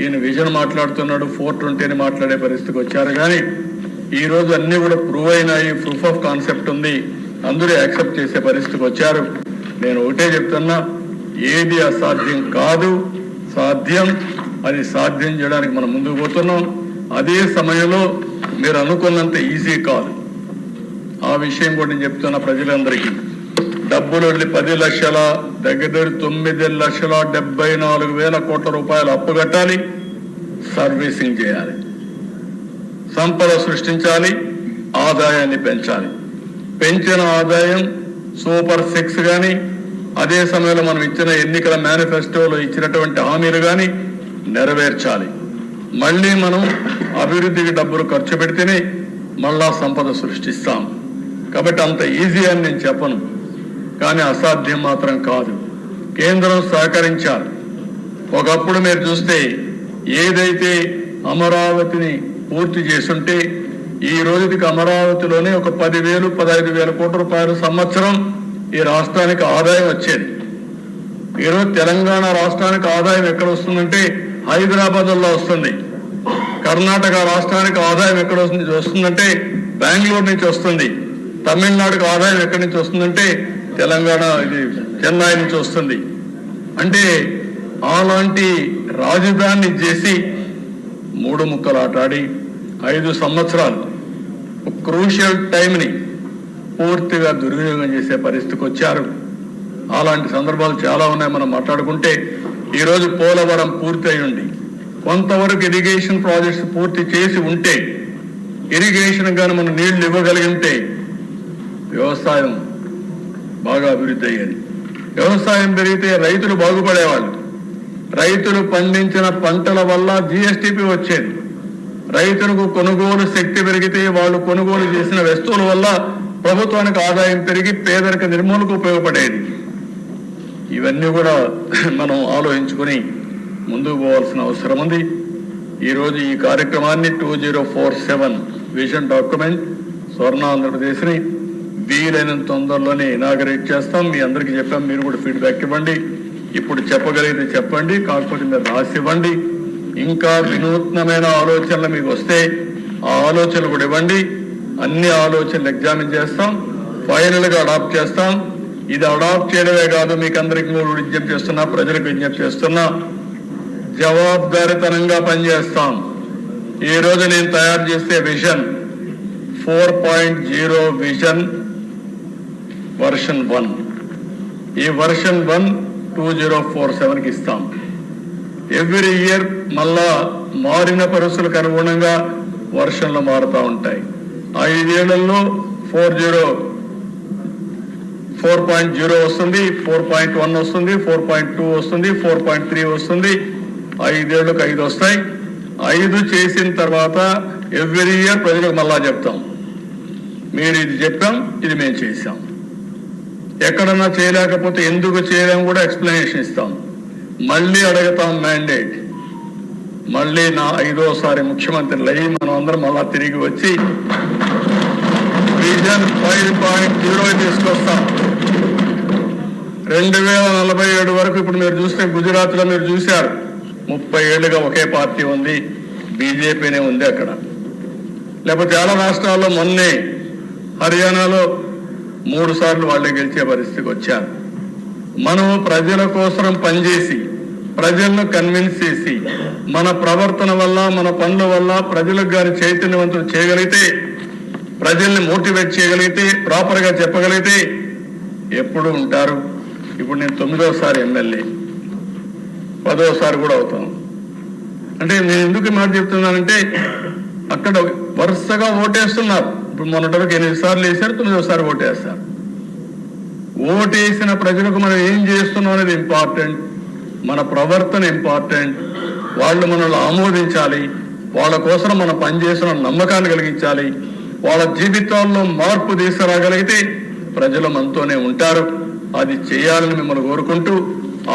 ఈయన విజన్ మాట్లాడుతున్నాడు, 420 అని మాట్లాడే పరిస్థితికి వచ్చారు. కానీ ఈరోజు అన్నీ కూడా ప్రూవ్ అయినాయి, ప్రూఫ్ ఆఫ్ కాన్సెప్ట్ ఉంది, అందరూ యాక్సెప్ట్ చేసే పరిస్థితికి వచ్చారు. నేను ఒకటే చెప్తున్నా, ఏది అసాధ్యం కాదు, సాధ్యం. అది సాధ్యం చేయడానికి మనం ముందుకు పోతున్నాం. అదే సమయంలో మీరు అనుకున్నంత ఈజీ కాదు. ఆ విషయం కూడా నేను చెప్తున్న ప్రజలందరికీ. డబ్బులు 10 లక్షల దగ్గర 9,74,000 కోట్ల రూపాయలు అప్పు కట్టాలి, సర్వీసింగ్ చేయాలి, సంపద సృష్టించాలి, ఆదాయాన్ని పెంచాలి. పెంచిన ఆదాయం సూపర్ 6 కానీ, అదే సమయంలో మనం ఇచ్చిన ఎన్నికల మేనిఫెస్టోలో ఇచ్చినటువంటి హామీలు కానీ నెరవేర్చాలి. మళ్ళీ మనం అభివృద్ధికి డబ్బులు ఖర్చు పెడితేనే మళ్ళా సంపద సృష్టిస్తాం. కాబట్టి అంత ఈజీ అని నేను చెప్పను, కానీ అసాధ్యం మాత్రం కాదు. కేంద్రం సహకరించాలి. ఒకప్పుడు మీరు చూస్తే ఏదైతే అమరావతిని పూర్తి చేసుంటే ఈ రోజుకి అమరావతిలోనే ఒక 10,000, 15,000 కోట్ల రూపాయల సంవత్సరం ఈ రాష్ట్రానికి ఆదాయం వచ్చేది. ఈరోజు తెలంగాణ రాష్ట్రానికి ఆదాయం ఎక్కడ వస్తుందంటే హైదరాబాద్లో వస్తుంది. కర్ణాటక రాష్ట్రానికి ఆదాయం ఎక్కడ వస్తుందంటే బెంగళూరు నుంచి వస్తుంది. తమిళనాడుకు ఆదాయం ఎక్కడి నుంచి వస్తుందంటే తెలంగాణ చెన్నై నుంచి వస్తుంది. అంటే అలాంటి రాజధాని చేసి 3 ముక్కలు ఆటాడి 5 సంవత్సరాలు క్రూషియల్ టైంని పూర్తిగా దుర్వినియోగం చేసే పరిస్థితికి వచ్చారు. అలాంటి సందర్భాలు చాలా ఉన్నాయి. మనం మాట్లాడుకుంటే ఈరోజు పోలవరం పూర్తి అయి ఉండి కొంతవరకు ఇరిగేషన్ ప్రాజెక్ట్స్ పూర్తి చేసి ఉంటే, ఇరిగేషన్ కానీ మనం నీళ్లు ఇవ్వగలిగి ఉంటే వ్యవసాయం బాగా అభివృద్ధి అయ్యేది. వ్యవసాయం పెరిగితే రైతులు బాగుపడేవాళ్ళు. రైతులు పండించిన పంటల వల్ల జిఎస్టిపి వచ్చేది. రైతులకు కొనుగోలు శక్తి పెరిగితే వాళ్ళు కొనుగోలు చేసిన వస్తువుల వల్ల ప్రభుత్వానికి ఆదాయం పెరిగి పేదరిక నిర్మూలనకు ఉపయోగపడేది. ఇవన్నీ కూడా మనం ఆలోచించుకుని ముందుకు పోవాల్సిన అవసరం ఉంది. ఈరోజు ఈ కార్యక్రమాన్ని 2047 విజన్ డాక్యుమెంట్ స్వర్ణ ఆంధ్రప్రదేశ్ని వీలైనంత తొందరలోనే ఇనాగరేట్ చేస్తాం. మీ అందరికీ చెప్పాం, మీరు కూడా ఫీడ్బ్యాక్ ఇవ్వండి. ఇప్పుడు చెప్పగలిగితే చెప్పండి, కాకపోతే మీరు రాసి ఇవ్వండి. ఇంకా వినూత్నమైన ఆలోచనలు మీకు వస్తే ఆ ఆలోచనలు కూడా ఇవ్వండి. అన్ని ఆలోచనలు ఎగ్జామిన్ చేస్తాం, ఫైనల్గా అడాప్ట్ చేస్తాం. ఇది అడాప్ట్ చేయడమే కాదు, మీకు అందరికీ కూడా విజ్ఞప్తి చేస్తున్నా, ప్రజలకు విజ్ఞప్తి చేస్తున్నా, జవాబుదారీతనంగా పనిచేస్తాం. ఈ రోజు నేను తయారు చేసే విజన్ 4.0 విజన్ వర్షన్ 1. ఈ వర్షన్ 1 2047కి ఇస్తాం. ఎవ్రీ ఇయర్ మళ్ళా మారిన పరిస్థితులకు అనుగుణంగా వర్షన్లు మారుతూ ఉంటాయి. 5 ఏళ్లలో 4.0 వస్తుంది, 4.1 వస్తుంది, 4.2 వస్తుంది, 4.3 వస్తుంది. 5 ఏళ్లకు 5 వస్తాయి. 5 చేసిన తర్వాత ఎవ్రీ ఇయర్ ప్రజలకు మళ్ళా చెప్తాం, మీరు ఇది చెప్పాం, ఇది మేము చేశాం. ఎక్కడన్నా చేయలేకపోతే ఎందుకు చేయలేం కూడా ఎక్స్ప్లెనేషన్ ఇస్తాం. మళ్ళీ అడుగుతాం మ్యాండేట్. మళ్ళీ నా 5వసారి ముఖ్యమంత్రులు అయ్యి మనం అందరం మళ్ళా తిరిగి వచ్చి విజన్ 5.0 తీసుకొస్తాం. 2047 వరకు ఇప్పుడు మీరు చూస్తే గుజరాత్లో మీరు చూశారు, 30 ఏళ్లుగా ఒకే పార్టీ ఉంది, బీజేపీనే ఉంది అక్కడ. లేకపోతే చాలా రాష్ట్రాల్లో మొన్నే హర్యానాలో 3 సార్లు వాళ్ళే గెలిచే పరిస్థితికి వచ్చారు. మనం ప్రజల కోసం పనిచేసి ప్రజలను కన్విన్స్ చేసి మన ప్రవర్తన వల్ల మన పనుల వల్ల ప్రజలకు గారి చైతన్యవంతులు చేయగలిగితే, ప్రజల్ని మోటివేట్ చేయగలిగితే, ప్రాపర్గా చెప్పగలిగితే ఎప్పుడు ఉంటారు. ఇప్పుడు నేను 9వసారి ఎమ్మెల్యే, 10వసారి కూడా అవుతాను. అంటే నేను ఎందుకు మాట చెప్తున్నానంటే అక్కడ వరుసగా ఓటేస్తున్నారు. ఇప్పుడు మొన్నటి వరకు 8 సార్లు వేశారు, 9వసారి ఓటేస్తారు. ఓటేసిన ప్రజలకు మనం ఏం చేస్తున్నాం అనేది ఇంపార్టెంట్, మన ప్రవర్తన ఇంపార్టెంట్. వాళ్ళు మనల్ని ఆమోదించాలి, వాళ్ళ కోసం మనం పనిచేసిన నమ్మకాన్ని కలిగించాలి. వాళ్ళ జీవితాల్లో మార్పు తీసుకురాగలిగితే ప్రజలు మనతోనే ఉంటారు. అది చేయాలని మిమ్మల్ని కోరుకుంటూ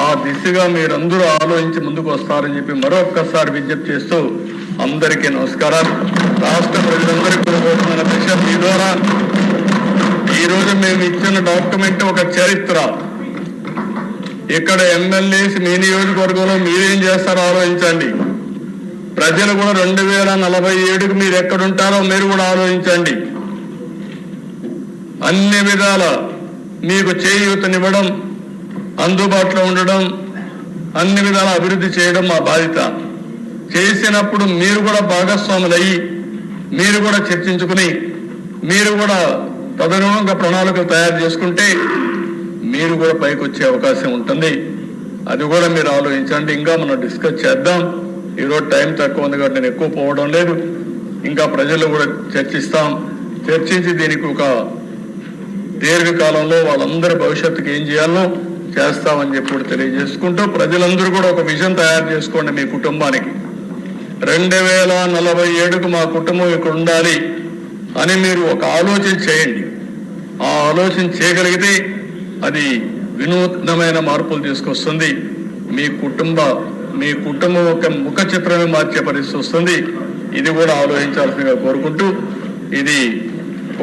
ఆ దిశగా మీరందరూ ఆలోచించి ముందుకు వస్తారని చెప్పి మరొక్కసారి విజ్ఞప్తి చేస్తూ అందరికీ నమస్కారాలు. రాష్ట్ర ప్రజలందరికీ కోరుతున్న దిశ మీ ద్వారా ఈరోజు మేము ఇచ్చిన డాక్యుమెంట్ ఒక చరిత్ర. ఇక్కడ ఎమ్మెల్యేస్ మీ నియోజకవర్గంలో మీరేం చేస్తారో ఆలోచించండి. ప్రజలు కూడా 2047కి మీరు ఎక్కడుంటారో మీరు కూడా ఆలోచించండి. అన్ని విధాల మీకు చేయూతనివ్వడం, అందుబాటులో ఉండడం, అన్ని విధాల అభివృద్ధి చేయడం మా బాధ్యత. చేసినప్పుడు మీరు కూడా భాగస్వాములయ్యి, మీరు కూడా చర్చించుకుని, మీరు కూడా తదనుగుణంగా ప్రణాళికలు తయారు చేసుకుంటే మీరు కూడా పైకి వచ్చే అవకాశం ఉంటుంది. అది కూడా మీరు ఆలోచించండి. ఇంకా మనం డిస్కస్ చేద్దాం. ఈరోజు టైం తక్కువ ఉంది కాబట్టి నేను ఎక్కువ పోవడం లేదు. ఇంకా ప్రజలు కూడా చర్చిస్తాం. చర్చించి దీనికి ఒక దీర్ఘకాలంలో వాళ్ళందరి భవిష్యత్తుకి ఏం చేయాలో చేస్తామని చెప్పి కూడా తెలియజేసుకుంటూ ప్రజలందరూ కూడా ఒక విజన్ తయారు చేసుకోండి. మీ కుటుంబానికి 2047కు మా కుటుంబం ఇక్కడ ఉండాలి అని మీరు ఒక ఆలోచన చేయండి. ఆ ఆలోచన చేయగలిగితే అది వినూత్నమైన మార్పులు తీసుకొస్తుంది. మీ కుటుంబం యొక్క ముఖ చిత్రమే మార్చే పరిస్థితి వస్తుంది. ఇది కూడా ఆలోచించాల్సిందిగా కోరుకుంటూ ఇది